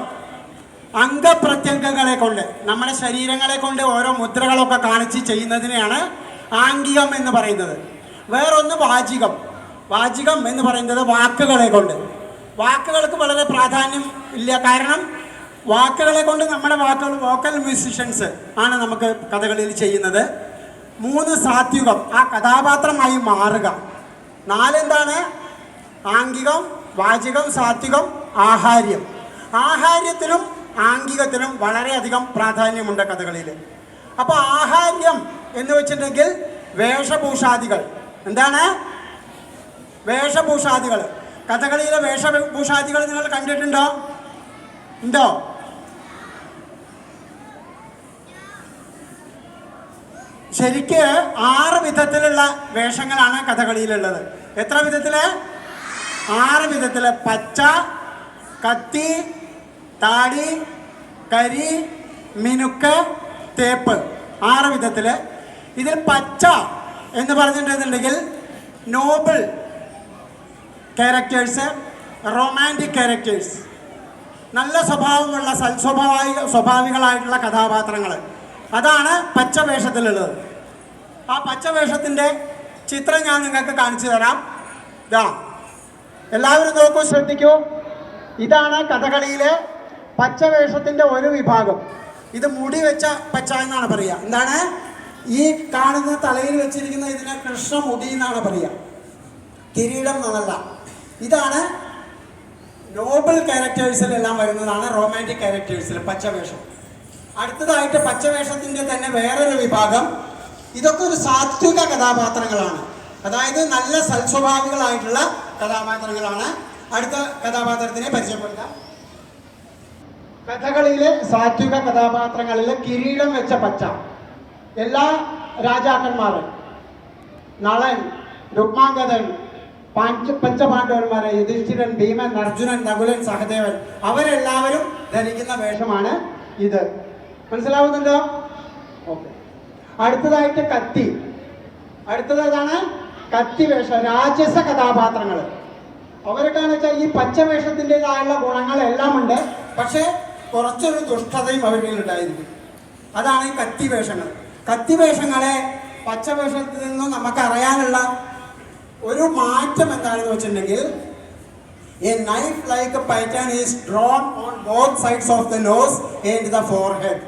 അംഗപ്രത്യംഗങ്ങളെ കൊണ്ട്, നമ്മുടെ ശരീരങ്ങളെ കൊണ്ട് ഓരോ മുദ്രകളൊക്കെ കാണിച്ച് ചെയ്യുന്നതിനെയാണ് ആംഗികം എന്ന് പറയുന്നത്. വേറൊന്ന് വാചികം. വാചികം എന്ന് പറയുന്നത് വാക്കുകളെ കൊണ്ട്. വാക്കുകൾക്ക് വളരെ പ്രാധാന്യം ഇല്ല, കാരണം വാക്കുകളെ കൊണ്ട് നമ്മുടെ വാക്കുകൾ, വോക്കൽ മ്യൂസിഷ്യൻസ് ആണ് നമുക്ക് കഥകളിൽ ചെയ്യുന്നത്. 3 സാത്വികം, ആ കഥാപാത്രമായി മാറുക. 4 എന്താണ്? ആംഗികം, വാചികം, സാത്വികം, ആഹാര്യം. ആഹാര്യത്തിലും ആംഗികത്തിലും വളരെയധികം പ്രാധാന്യമുണ്ട് കഥകളിൽ. അപ്പോൾ ആഹാര്യം എന്ന് വെച്ചിട്ടുണ്ടെങ്കിൽ വേഷഭൂഷാദികൾ. എന്താണ് വേഷഭൂഷാദികൾ? കഥകളിയിലെ വേഷഭൂഷാദികൾ നിങ്ങൾ കണ്ടിട്ടുണ്ടോ? ഉണ്ടോ? ശരിക്ക് 6 വിധത്തിലുള്ള വേഷങ്ങളാണ് കഥകളിയിലുള്ളത്. എത്ര വിധത്തില്? 6 വിധത്തില്. പച്ച, കത്തി, താടി, കരി, മിനുക്ക്, തേപ്പ്, 6 വിധത്തില്. ഇതിൽ പച്ച എന്ന് പറഞ്ഞിട്ടുണ്ടെങ്കിൽ നോബിൾ ക്യാരക്ടേഴ്സ്, റൊമാൻറ്റിക് ക്യാരക്ടേഴ്സ്, നല്ല സ്വഭാവമുള്ള സ്വഭാവികളായിട്ടുള്ള കഥാപാത്രങ്ങൾ, അതാണ് പച്ചവേഷത്തിലുള്ളത്. ആ പച്ചവേഷത്തിൻ്റെ ചിത്രം ഞാൻ നിങ്ങൾക്ക് കാണിച്ചു തരാം. ഇതാ, എല്ലാവരും നോക്കൂ, ശ്രദ്ധിക്കൂ. ഇതാണ് കഥകളിയിലെ പച്ചവേഷത്തിൻ്റെ ഒരു വിഭാഗം. ഇത് മുടി വെച്ച പച്ച എന്നാണ് പറയുക. എന്താണ് ഈ കാണുന്ന തലയിൽ വെച്ചിരിക്കുന്ന ഇതിനെ കൃഷ്ണമുടി എന്നാണ് പറയുക, കിരീടം എന്നല്ല. ഇതാണ് നോബിൾ ക്യാരക്ടേഴ്സിലെല്ലാം വരുന്നതാണ് റൊമാൻറ്റിക് ക്യാരക്ടേഴ്സിൽ പച്ചവേഷം. അടുത്തതായിട്ട് പച്ചവേഷത്തിൻ്റെ തന്നെ വേറൊരു വിഭാഗം. ഇതൊക്കെ ഒരു സാത്വിക കഥാപാത്രങ്ങളാണ്, അതായത് നല്ല സൽസ്വഭാവികളായിട്ടുള്ള കഥാപാത്രങ്ങളാണ്. അടുത്ത കഥാപാത്രത്തിനെ പരിചയപ്പെടുത്താം. കഥകളിയിലെ സാത്വിക കഥാപാത്രങ്ങളിൽ കിരീടം വെച്ച പച്ച, എല്ലാ രാജാക്കന്മാരും, നളൻ, രുക്മാംഗദൻ, പഞ്ചപാണ്ഡവന്മാരെ, യുധിഷ്ഠിരൻ, ഭീമൻ, അർജുനൻ, നകുലൻ, സഹദേവൻ, അവരെല്ലാവരും ധരിക്കുന്ന വേഷമാണ് ഇത്. മനസ്സിലാവുന്നുണ്ടോ? ഓക്കെ. അടുത്തതായിട്ട് കത്തി. അടുത്തതാണ് കത്തി വേഷം, രാജസ കഥാപാത്രങ്ങൾ. അവർക്കാന്ന് വെച്ചാൽ ഈ പച്ചവേഷത്തിൻ്റെതായുള്ള ഗുണങ്ങളെല്ലാം ഉണ്ട്, പക്ഷേ കുറച്ചൊരു ദുഷ്ടതയും അവരിൽ ഉണ്ടായിരിക്കും. അതാണ് ഈ കത്തിവേഷങ്ങൾ. കത്തിവേഷങ്ങളെ പച്ചവേഷത്തിൽ നിന്നും നമുക്കറിയാനുള്ള ഒരു മാറ്റം എന്താണെന്ന് വെച്ചിട്ടുണ്ടെങ്കിൽ, A knife like pattern is drawn on both sides of the nose and the forehead,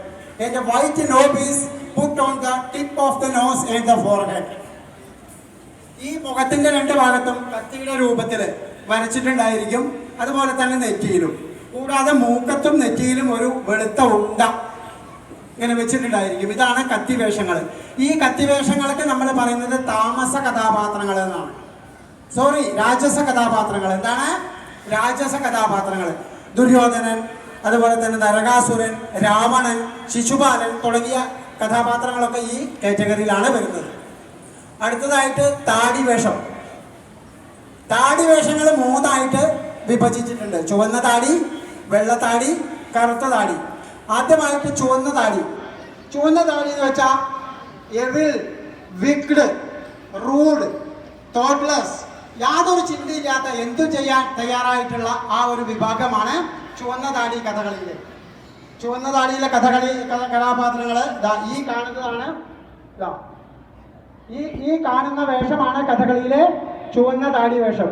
and a white knob is put on the tip of the nose and the forehead. ഈ മുഖത്തിന്റെ 2 ഭാഗത്തും കത്തിയുടെ രൂപത്തിൽ വരച്ചിട്ടുണ്ടായിരിക്കും, അതുപോലെ തന്നെ നെറ്റിയിലും. കൂടാതെ മൂക്കത്തും നെറ്റിയിലും ഒരു വെളുത്ത ഉണ്ട ഇങ്ങനെ വെച്ചിട്ടുണ്ടായിരിക്കും. ഇതാണ് കത്തിവേഷങ്ങൾ. ഈ കത്തിവേഷങ്ങൾക്ക് നമ്മൾ പറയുന്നത് താമസ കഥാപാത്രങ്ങൾ എന്നാണ്. സോറി, രാജസ കഥാപാത്രങ്ങൾ. എന്താണ് രാജസ കഥാപാത്രങ്ങൾ? ദുര്യോധനൻ, അതുപോലെ തന്നെ നരകാസുരൻ, രാവണൻ, ശിശുപാലൻ തുടങ്ങിയ കഥാപാത്രങ്ങളൊക്കെ ഈ കാറ്റഗറിയിലാണ് വരുന്നത്. അടുത്തതായിട്ട് താടിവേഷം. താടിവേഷങ്ങൾ 3ആയിട്ട് വിഭജിച്ചിട്ടുണ്ട്. ചുവന്ന താടി, വെള്ളത്താടി, കറുത്ത താടി. ആദ്യമായിട്ട് ചുവന്ന താടി. ചുവന്ന താടി എന്ന് വെച്ചാൽ എവിൾ, വിക്ഡ്, റൂഡ്, തോട്ട്ലെസ്, യാതൊരു ചിന്തയില്ലാത്ത എന്തും ചെയ്യാൻ തയ്യാറായിട്ടുള്ള ആ ഒരു വിഭാഗമാണ് ചുവന്ന താടി കഥകളിയിലെ. ചുവന്ന താടിയിലെ കഥാപാത്രങ്ങൾ ഈ കാണുന്നതാണ്. ഈ കാണുന്ന വേഷമാണ് കഥകളിയിലെ ചുവന്ന താടി വേഷം.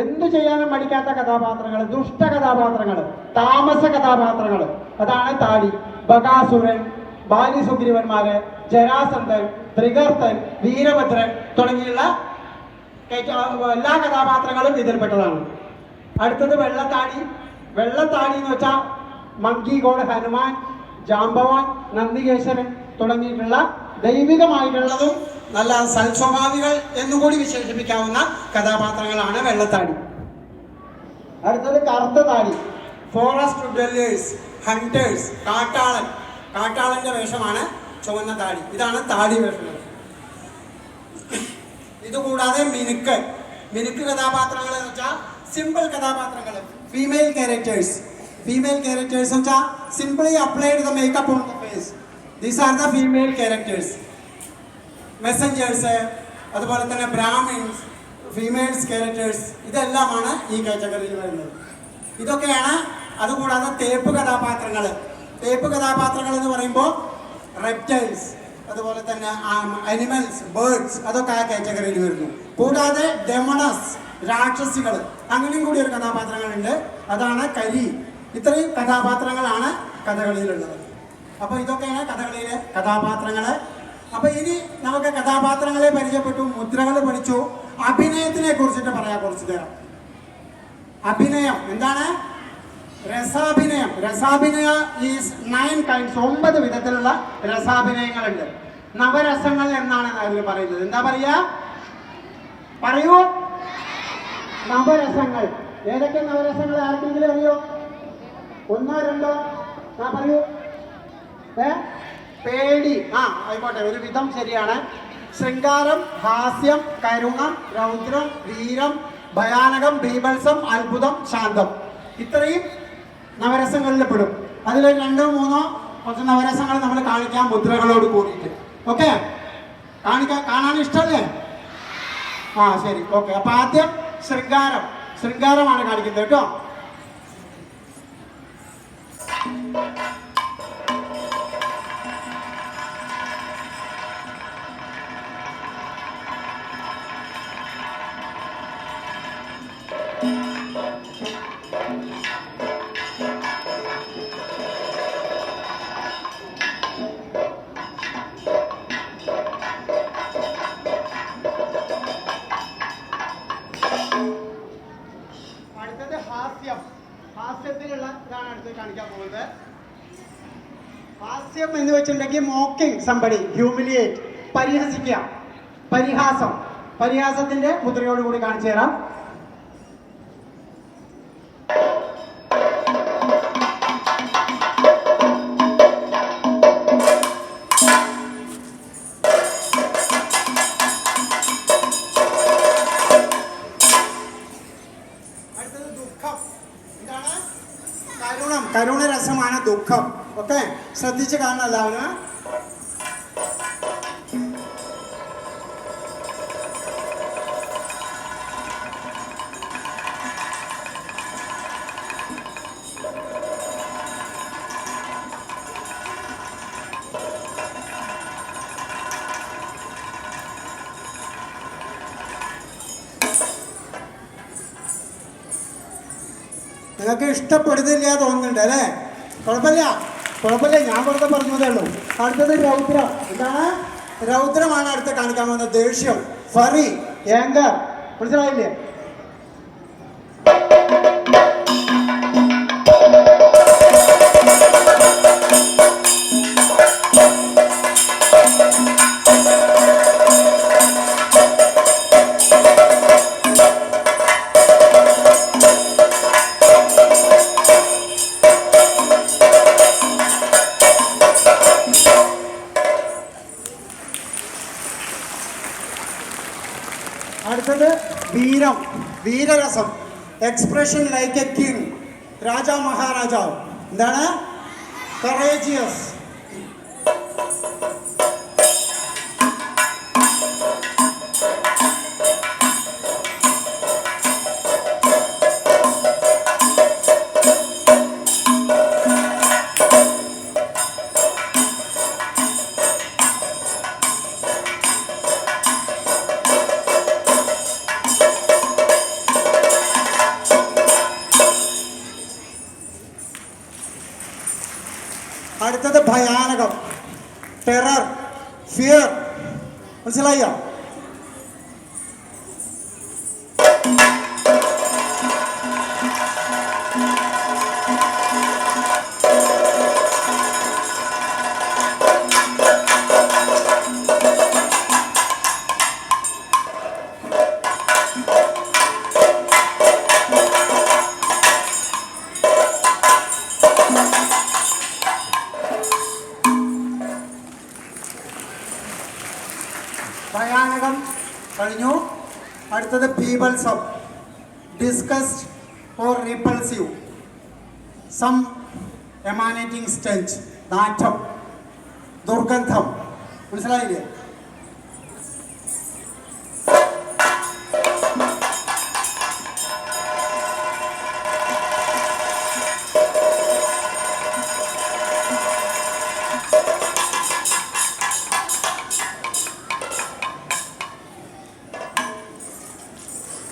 എന്തു ചെയ്യാനും മടിക്കാത്ത കഥാപാത്രങ്ങൾ, ദുഷ്ട കഥാപാത്രങ്ങൾ, താമസ കഥാപാത്രങ്ങൾ, അതാണ് താടി. ബകാസുരൻ, ബാലിസുഗ്രീവന്മാര്, ജരാസന്ധൻ, ത്രികർത്തൻ, വീരഭദ്രൻ തുടങ്ങിയുള്ള എല്ലാ കഥാപാത്രങ്ങളും ഇതിൽപ്പെട്ടതാണ്. അടുത്തത് വെള്ളത്താടി. വെള്ളത്താടി എന്ന് വെച്ചാൽ മങ്കി ഗോഡ്, ഹനുമാൻ, ജാംബവാൻ, നന്ദികേശ്വരൻ തുടങ്ങിയിട്ടുള്ള ദൈവികമായിട്ടുള്ളതും നല്ല സൽസ്വഭാവികൾ എന്നുകൂടി വിശേഷിപ്പിക്കാവുന്ന കഥാപാത്രങ്ങളാണ് വെള്ളത്താടി. അടുത്തത് കറുത്ത താടി. ഫോറസ്റ്റ് ഡ്വല്ലേഴ്സ്, ഹണ്ടേഴ്സ്, കാട്ടാളൻ. കാട്ടാളന്റെ വേഷമാണ് ചുവന്ന താടി. ഇതാണ് താടി വേഷങ്ങൾ. ഇതുകൂടാതെ മിനുക്ക്. മിനുക്ക് കഥാപാത്രങ്ങൾ എന്ന് വെച്ചാൽ സിമ്പിൾ കഥാപാത്രങ്ങൾ, ഫീമെയിൽ ക്യാരക്ടേഴ്സ്. ഫീമെയിൽ ക്യാരക്ടേഴ്സ് എന്ന് വെച്ചാൽ simply applied the makeup on the face. These are the female characters. Messengers, അതുപോലെ തന്നെ ബ്രാഹ്മിൻസ്, ഫീമെയിൽസ് ക്യാരക്ടേഴ്സ്, ഇതെല്ലാമാണ് ഈ കാറ്റഗറിയിൽ വരുന്നത്. ഇതൊക്കെയാണ്. അതുകൂടാതെ തേപ്പ് കഥാപാത്രങ്ങൾ. തേപ്പ് കഥാപാത്രങ്ങൾ എന്ന് പറയുമ്പോൾ റെപ്റ്റൈൽസ്, അതുപോലെ തന്നെ അനിമൽസ്, ബേർഡ്സ്, അതൊക്കെ ആ കാറ്റഗറിയിൽ വരുന്നു. കൂടാതെ ഡെമണസ്, രാക്ഷസികൾ, അങ്ങനെയും കൂടി ഒരു കഥാപാത്രങ്ങളുണ്ട്. അതാണ് കരി. ഇത്രയും കഥാപാത്രങ്ങളാണ് കഥകളിയിലുള്ളത്. അപ്പോൾ ഇതൊക്കെയാണ് കഥകളിയിലെ കഥാപാത്രങ്ങൾ. അപ്പോൾ ഇനി നമുക്ക് കഥാപാത്രങ്ങളെ പരിചയപ്പെട്ടു, മുദ്രകൾ പഠിച്ചു. അഭിനയത്തിനെ കുറിച്ചിട്ട് പറയാം കുറച്ചു നേരം. അഭിനയം എന്താണ്? രസാഭിനയം. രസാഭിനയ ഈസ് 9 kinds, 9 വിധത്തിലുള്ള രസാഭിനയങ്ങളുണ്ട്. നവരസങ്ങൾ എന്നാണ് അതിൽ പറയുന്നത്. എന്താ പറയാ? പറയൂ. നവരസങ്ങൾ. ഏതൊക്കെ നവരസങ്ങൾ ആർക്കെങ്കിലും അറിയോ? 1 2 പറയൂ. പേടി. ആയിക്കോട്ടെ, ഒരു വിധം ശരിയാണ്. ശൃംഗാരം, ഹാസ്യം, കരുണം, രൗദ്രം, വീരം, ഭയാനകം, ബീഭത്സം, അത്ഭുതം, ശാന്തം. ഇത്രയും നവരസങ്ങളിൽ പെടും. അതിൽ 2 3 കുറച്ച് നവരസങ്ങൾ നമ്മൾ കാണിക്കാം മുദ്രകളോട് കൂടിയിട്ട്. ഓക്കെ, കാണാൻ ഇഷ്ടമല്ലേ? ശരി, ഓക്കെ. അപ്പൊ ആദ്യം ശൃംഗാരമാണ് കാണിക്കുന്നത് കേട്ടോ. അടുത്തത് ഹാസ്യം. ഹാസ്യത്തിലുള്ള ഇതാണ് അടുത്ത് കാണിക്കാൻ പോകുന്നത്. ഹാസ്യം എന്ന് വെച്ചിട്ടുണ്ടെങ്കിൽ മോക്കിംഗ് സംബഡി, ഹ്യൂമിലിയേറ്റ്, പരിഹസിക്കുക, പരിഹാസം. പരിഹാസത്തിന്റെ മുദ്രയോടുകൂടി കാണിച്ചു തരാം. കരുണരസമാണ് ദുഃഖം. ഓക്കെ, ശ്രദ്ധിച്ച് കാണണം എല്ലാവരും. നിങ്ങൾക്ക് ഇഷ്ടപ്പെടുന്നില്ല തോന്നുന്നുണ്ട് അല്ലേ? കുഴപ്പമില്ല, ഞാൻ വെറുതെ പറഞ്ഞതേ ഉള്ളൂ. അടുത്തത് രൗദ്രം. എന്താണ്? രൗദ്രമാണ് അടുത്ത് കാണിക്കാൻ പോകുന്നത്. ദേഷ്യം, ഫറി, ഏങ്കർ. മനസ്സിലായില്ലേ? അടുത്തത് വീരം, വീരരസം. എക്സ്പ്രഷൻ ലൈക്ക് എ കിങ്, രാജാ മഹാരാജാവ്. എന്താണ്? കറേജിയസ്. Terror, fear. മനസ്സിലായോ? ഭയാനകം കഴിഞ്ഞു. അടുത്തത് ബീഭത്സം. Disgust or repulsive, some emanating stench, നാറ്റം, ദുർഗന്ധം. മനസ്സിലായില്ലേ?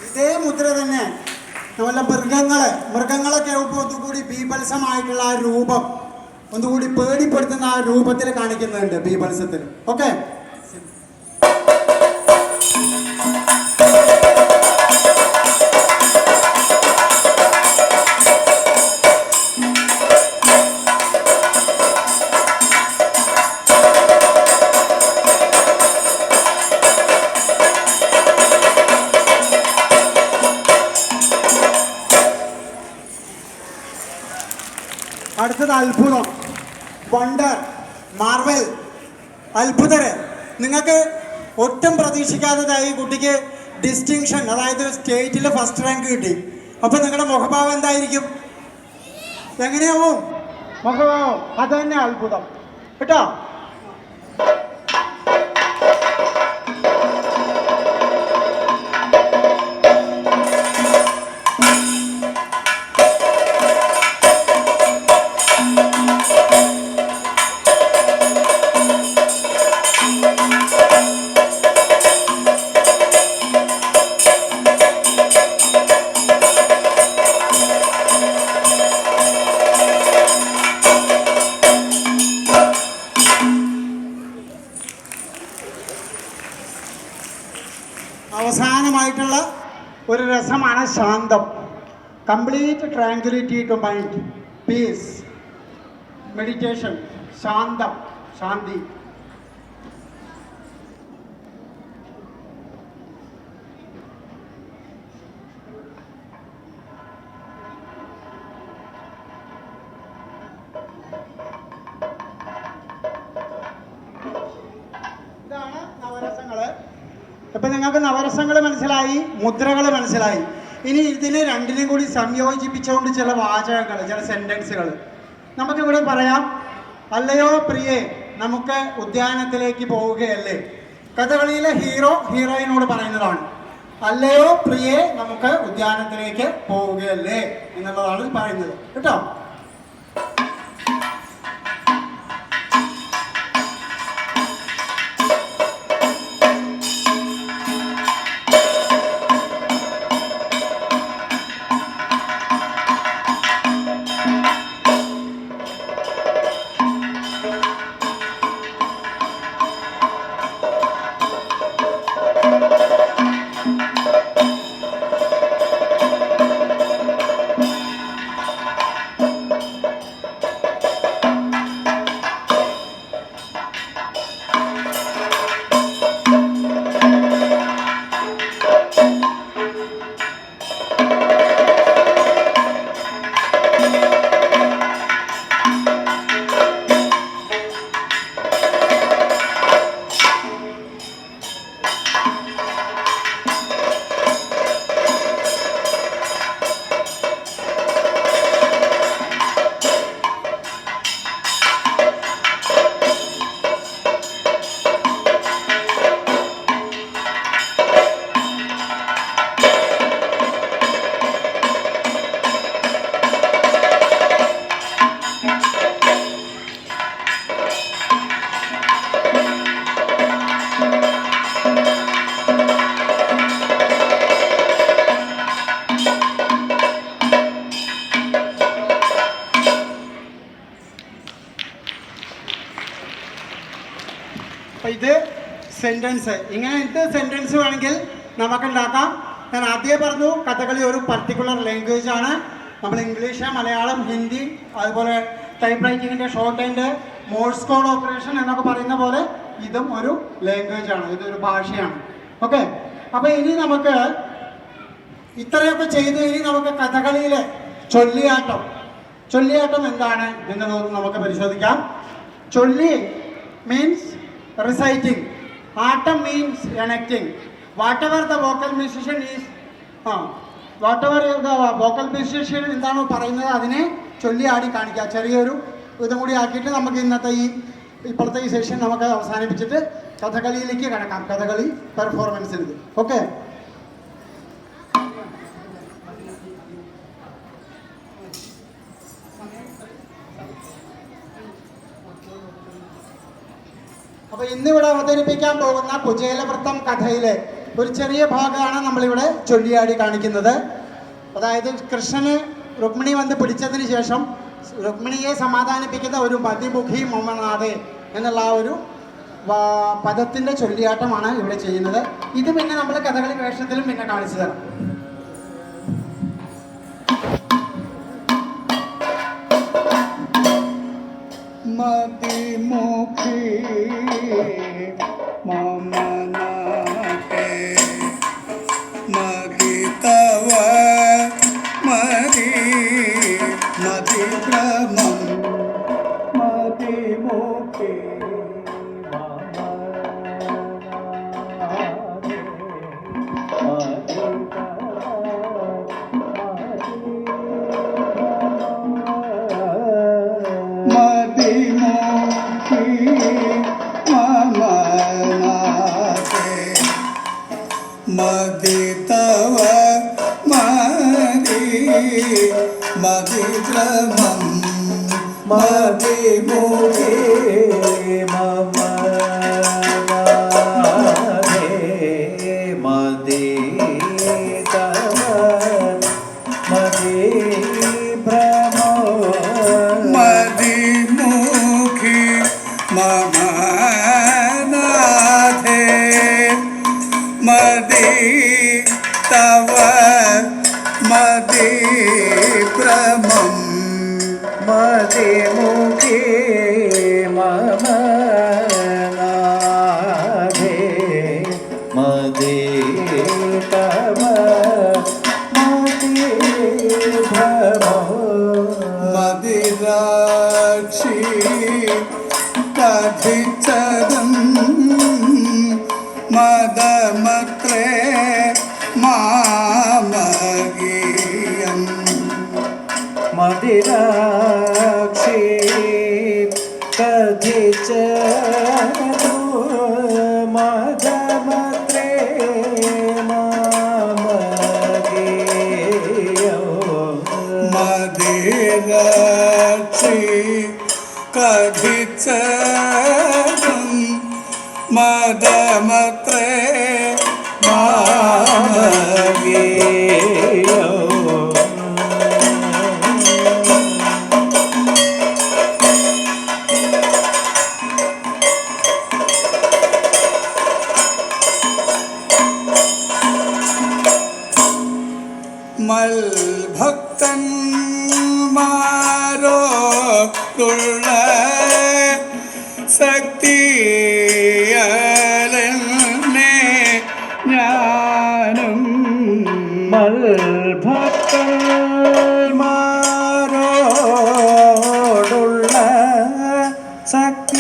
ഇതേ മുദ്ര തന്നെ അതുപോലെ മൃഗങ്ങളൊക്കെ ഒന്നുകൂടി ബീഭത്സമായിട്ടുള്ള ആ രൂപം ഒന്നുകൂടി പേടിപ്പെടുത്തുന്ന ആ രൂപത്തിൽ കാണിക്കുന്നുണ്ട് ബീഭത്സത്തിൽ. ഓക്കെ, അടുത്തത് അത്ഭുതം, വണ്ടർ, മാർവൽ, അത്ഭുതര്. നിങ്ങൾക്ക് ഒട്ടും പ്രതീക്ഷിക്കാത്തതായി കുട്ടിക്ക് ഡിസ്റ്റിങ്ഷൻ, അതായത് സ്റ്റേറ്റിൽ ഫസ്റ്റ് റാങ്ക് കിട്ടി. അപ്പൊ നിങ്ങളുടെ മുഖഭാവം എന്തായിരിക്കും? എങ്ങനെയാവും മുഖഭാവം? അത് തന്നെ അത്ഭുതം കേട്ടോ. അവസാനമായിട്ടുള്ള ഒരു രസമാണ് ശാന്തം. Complete tranquillity to mind, peace, meditation, ശാന്തം, ശാന്തി. ഇതാണ് നവരസങ്ങള്. ഇപ്പൊ നിങ്ങൾക്ക് നവരസങ്ങൾ മനസ്സിലായി, മുദ്രകൾ മനസ്സിലായി. ഇനി ഇതിനെ രണ്ടിനും കൂടി സംയോജിപ്പിച്ചുകൊണ്ട് ചില വാചകങ്ങൾ, ചില സെന്റൻസുകൾ നമുക്കിവിടെ പറയാം. അല്ലയോ പ്രിയേ, നമുക്ക് ഉദ്യാനത്തിലേക്ക് പോവുകയല്ലേ. കഥകളിയിലെ ഹീറോയിനോട് പറയുന്നതാണ്. അല്ലയോ പ്രിയേ, നമുക്ക് ഉദ്യാനത്തിലേക്ക് പോവുകയല്ലേ എന്നുള്ളതാണ് പറയുന്നത് കേട്ടോ. അപ്പം ഇത് സെൻറ്റൻസ്, ഇങ്ങനെ എന്ത് സെൻറ്റൻസ് വേണമെങ്കിൽ നമുക്ക് ഉണ്ടാക്കാം. ഞാൻ ആദ്യമേ പറഞ്ഞു കഥകളി ഒരു പർട്ടിക്കുലർ ലാംഗ്വേജ് ആണ്. നമ്മൾ ഇംഗ്ലീഷ്, മലയാളം, ഹിന്ദി, അതുപോലെ ടൈപ്പ് റൈറ്റിങ്ങിൻ്റെ shorthand, Morse code operation എന്നൊക്കെ പറയുന്ന പോലെ ഇതും ഒരു ലാംഗ്വേജ് ആണ്, ഇതൊരു ഭാഷയാണ്. ഓക്കെ, അപ്പോൾ ഇനി നമുക്ക് ഇത്രയൊക്കെ ചെയ്തു. ഇനി നമുക്ക് കഥകളിയിലെ ചൊല്ലിയാട്ടം എന്താണ് എന്നുള്ളത് നമുക്ക് പരിശോധിക്കാം. ചൊല്ലി മീൻസ് റിസൈറ്റിംഗ്, ആട്ടം means enacting. Whatever the vocal musician is whatever the vocal musician എന്താണോ പറയുന്നത് അതിനെ ചൊല്ലി ആടി കാണിക്കുക. ചെറിയൊരു ഇതും കൂടി ആക്കിയിട്ട് നമുക്ക് ഇന്നത്തെ ഇപ്പോഴത്തെ ഈ സെഷൻ നമുക്ക് അവസാനിപ്പിച്ചിട്ട് കഥകളിയിലേക്ക് കിടക്കാം. കഥകളി പെർഫോമൻസിൽ ഇത്. ഓക്കെ, അപ്പൊ ഇന്നിവിടെ അവതരിപ്പിക്കാൻ പോകുന്ന കുചേലവൃത്തം കഥയിലെ ഒരു ചെറിയ ഭാഗമാണ് നമ്മളിവിടെ ചൊല്ലിയാടി കാണിക്കുന്നത്. അതായത് കൃഷ്ണന് രുക്മിണി വന്ന് പിടിച്ചതിന് ശേഷം രുക്മിണിയെ സമാധാനിപ്പിക്കുന്ന ഒരു മതിമുഖി മമനാഥേ എന്നുള്ള ആ ഒരു പദത്തിൻ്റെ ചൊല്ലിയാട്ടമാണ് ഇവിടെ ചെയ്യുന്നത്. ഇത് പിന്നെ നമ്മൾ കഥകളി വേഷത്തിലും പിന്നെ കാണിച്ചു തരാം. മതിമുഖി മമനാഥേ മദിതവ മതിഭ്രമം മതിമുഖി മദിതവ മതിഭ്രമം മതിമുഖി മമനാഥേ മദിതവ മതിഭ്രമം മതിമുഖി മമനാഥേ മദിതവ മതിഭ്രമം മതിമുഖി മമനാഥേ മദിതവ മതിഭ്രമം മദിരാക്ഷി കഥിച്ചതം മദമത്രേ മാമഗീയം മദിരാക്ഷി കഥിച്ചതോ മദമത്രേ മാമഗീയം മദിരാക്ഷി കഥിച്ചതും മദമത്രേ മാമഗീയം മൽഭക്തന്മാരോടുള്ള ശക്തിയലെന്നെ ഞാനും മൽഭക്തന്മാരോടുള്ള ശക്തിയലെന്നെ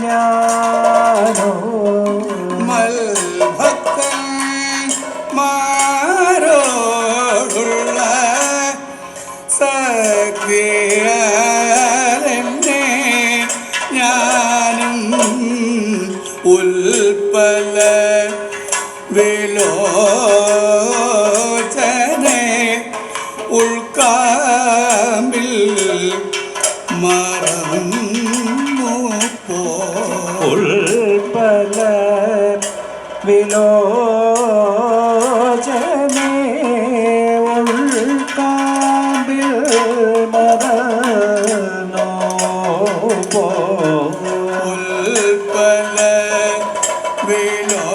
ഞാനും മൽഭക്തന്മാരോടുള്ള ശക്തിയലെന്നെ ഞാനും ഉൽപ്പല വിലോചനെ ഉൾക്കാമ്പിൽ മറന്നു പോ ഉൽപ്പല വിലോചനെ ഉൾക്കാമ്പിൽ മറന്നു ഉൽപ്പല വിലോചനെ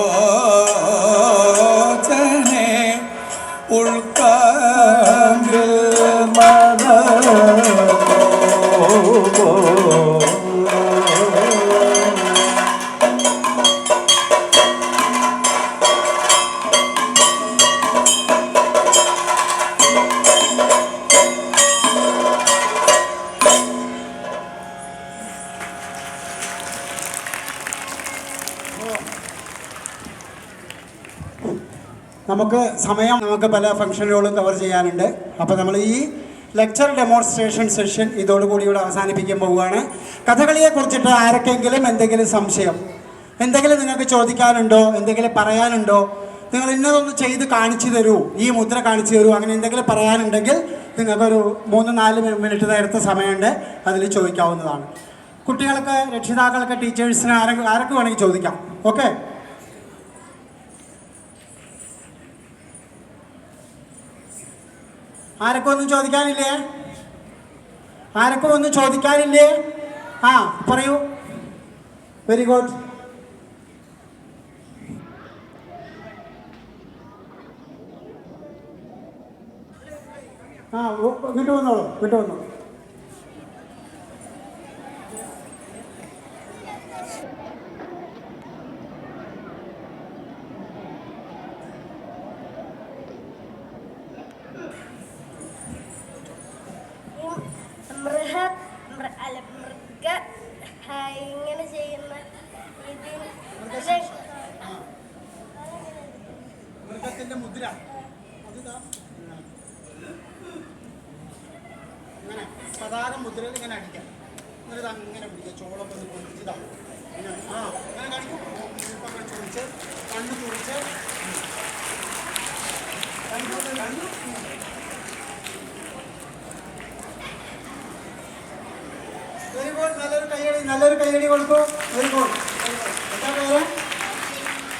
ഉൾക്കാണ്ടിൽ നമുക്ക് സമയം നമുക്ക് പല ഫംഗ്ഷനുകളും കവർ ചെയ്യാനുണ്ട്. അപ്പോൾ നമ്മൾ ഈ ലെക്ചർ ഡെമോൺസ്ട്രേഷൻ സെഷൻ ഇതോടുകൂടി ഇവിടെ അവസാനിപ്പിക്കാൻ പോവുകയാണ്. കഥകളിയെക്കുറിച്ചിട്ട് ആരൊക്കെങ്കിലും എന്തെങ്കിലും സംശയം, എന്തെങ്കിലും നിങ്ങൾക്ക് ചോദിക്കാനുണ്ടോ, എന്തെങ്കിലും പറയാനുണ്ടോ, നിങ്ങൾ ഇന്നതൊന്ന് ചെയ്ത് കാണിച്ചു തരൂ, ഈ മുദ്ര കാണിച്ചു തരൂ, അങ്ങനെ എന്തെങ്കിലും പറയാനുണ്ടെങ്കിൽ നിങ്ങൾക്കൊരു 3-4 മിനിറ്റ് നേരത്തെ സമയമുണ്ട്, അതിൽ ചോദിക്കാവുന്നതാണ്. കുട്ടികൾക്ക്, രക്ഷിതാക്കൾക്ക്, ടീച്ചേഴ്സിന് ആരൊക്കെ വേണമെങ്കിൽ ചോദിക്കാം. ഓക്കെ, ആരൊക്കെ ഒന്നും ചോദിക്കാനില്ലേ? ആരൊക്കെ ഒന്നും ചോദിക്കാനില്ലേ? ആ പറയൂ. Very good. ആ ഇങ്ങോട്ട് വന്നോളൂ, ഇങ്ങോട്ട് വന്നോളൂ. മൃഗ ഇങ്ങനെ ചെയ്യുന്ന മൃഗത്തിന്റെ മുദ്ര ഇങ്ങനെ പതാക മുദ്രയിൽ ഇങ്ങനെ അടിക്കാം. എന്നിട്ട് അങ്ങനെ പിടിക്കുക, ചോളൊക്കെ ഒന്ന് പൊടിച്ചതാണ് ഇങ്ങനെ. ആ അങ്ങനെ കാണിക്കും. മുഖമൊക്കെ ചൊറിച്ച്, കണ്ണ് തുറിച്ച്, വെരി ഗുഡ്. നല്ലൊരു കൈയടി കൊടുക്കൂ. Very good. എന്താ പേര്?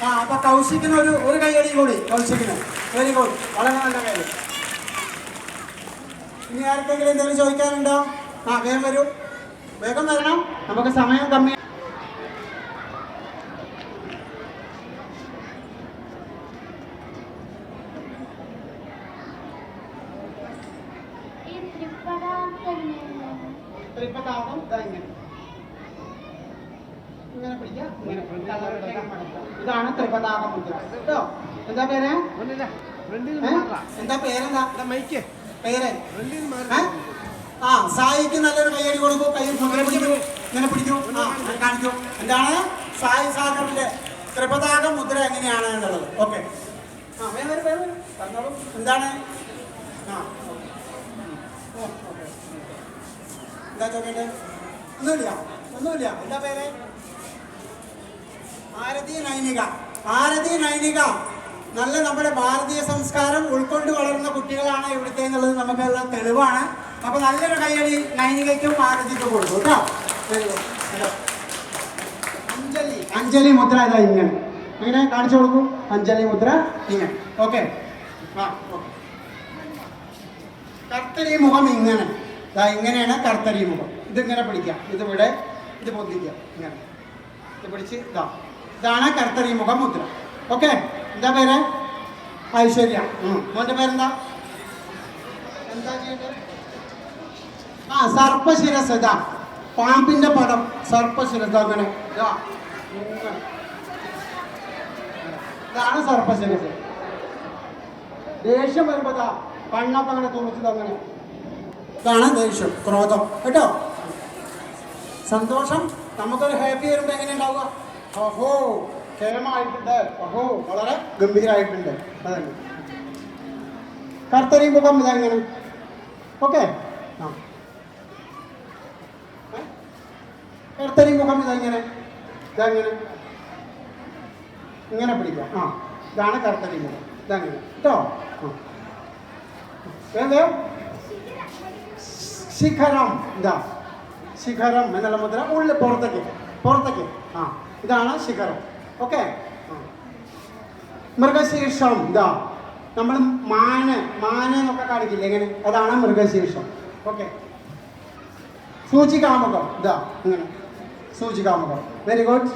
ആ അപ്പൊ കൗശിക്കിന് ഒരു കൈയടി കൂടി. കൗശിക്കിന് വെരി ഗുഡ്, വളരെ നല്ല കാര്യം. ഇനി ആർക്കെങ്കിലും എന്തെങ്കിലും ചോദിക്കാനുണ്ടോ? ആ വേഗം വരൂ, വേഗം വരണം, നമുക്ക് സമയം കമ്മി. ത്രിപതാകം ഇങ്ങനെ പിടിക്കാം, ഇതാണ് ത്രിപതാക മുദ്ര കേട്ടോ. എന്താ പേര്? എന്താ പേരെന്താ? പേര്? ആ സായിക്ക് നല്ലൊരു കൈയടി കൊടുക്കൂ. കൈ മുദ്ര പിടിക്കൂ, ഇങ്ങനെ പിടിക്കൂ, ആ കാണിക്കൂ. എന്താണ് സായി സാഗറിന്റെ ത്രിപതാക മുദ്ര എങ്ങനെയാണ് എന്നുള്ളത്. ഓക്കെ, ആ വേഗം പറഞ്ഞോളൂ. എന്താണ്? ആ എന്താ ചോദിക്കണ്ടേ? ഒന്നുമില്ല. എന്താ പേര്? ആരതി നൈനിക. ആരതി നൈനിക നല്ല നമ്മുടെ ഭാരതീയ സംസ്കാരം ഉൾക്കൊണ്ട് വളർന്ന കുട്ടികളാണ് ഇവിടുത്തെ എന്നുള്ളത് നമുക്കുള്ള തെളിവാണ്. അപ്പൊ നല്ലൊരു കൈയടി നൈനികയ്ക്കും ആരതിക്കും കൊടുക്കും കേട്ടോ. അഞ്ജലി മുദ്ര ഇതാ ഇങ്ങനെ കാണിച്ചു കൊടുക്കൂ. അഞ്ജലി മുദ്ര ഇങ്ങനെ. ഓക്കെ, ആ ഓക്കെ. കർത്തരി മുഖം ഇങ്ങനെ, ഇങ്ങനെയാണ് കർത്തരി മുഖം. ഇതിങ്ങനെ പിടിക്കാം, ഇതിവിടെ, ഇത് പൊന്തിക്കാം, ഇങ്ങനെ ഇത് പിടിച്ച് ഇതാണ് കർത്തരി മുഖം മുദ്ര. ഓക്കെ, എന്താ പേര്? ഐശ്വര്യ. മോന്റെ പേരെന്താ? എന്താ ചെയ്യേണ്ടത്? ആ സർപ്പശിരസ്. ഇതാ പാമ്പിന്റെ പടം, സർപ്പശിരസ്. അങ്ങനെ ഇതാണ് സർപ്പശിരസ്. ദേഷ്യം വരുമ്പോ കണ്ണൊക്കെ അങ്ങനെ തുറച്ചത് അങ്ങനെ. ഇതാണ് ദേഷ്യം, ക്രോധം കേട്ടോ. സന്തോഷം, നമുക്കൊരു ഹാപ്പി വരുമ്പോൾ എങ്ങനെ ഉണ്ടാവുക? ഓഹോ കേമമായിട്ടുണ്ട്, ഓഹോ വളരെ ഗംഭീരമായിട്ടുണ്ട്. അതന്നെ കർത്തരി മുഖം ഇതെങ്ങനെ. ഓക്കെ, ആ കർത്തരി മുഖം ഇതെങ്ങനെ ഇങ്ങനെ പിടിക്കാം. ആ ഇതാണ് കർത്തരി മുഖം. ഇതങ്ങനെ കേട്ടോ. ശിഖരം. ഇതാ ശിഖരം എന്നുള്ള മുദ്ര. ഉള്ളിൽ പുറത്തേക്ക്. ആ ഇതാണ് ശിഖരം. ഓക്കെ, മൃഗശീർഷം. ഇതാ നമ്മൾ മാന് എന്നൊക്കെ കാണിക്കില്ല, എങ്ങനെ, അതാണ് മൃഗശീർഷം. ഓക്കെ, സൂചികാമുഖം ഇതാ ഇങ്ങനെ സൂചികാമുഖം. Very good.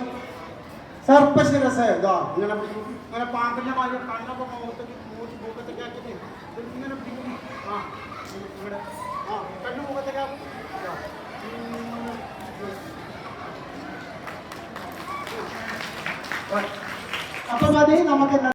സർപ്പശിരസ് ഇതാ ഇങ്ങനെ പിടിക്കും. ഇങ്ങനെ പാമ്പിന്റെ മാതിരി കണ്ണൊക്കെ മുഖത്തേക്ക് ആക്കിയിട്ട് ഇങ്ങനെ പിടിക്കും. ആ ഇവിടെ ആ കണ്ണു മുഖത്തേക്ക് ആക്കും. അപ്പൊ മതി നമുക്ക്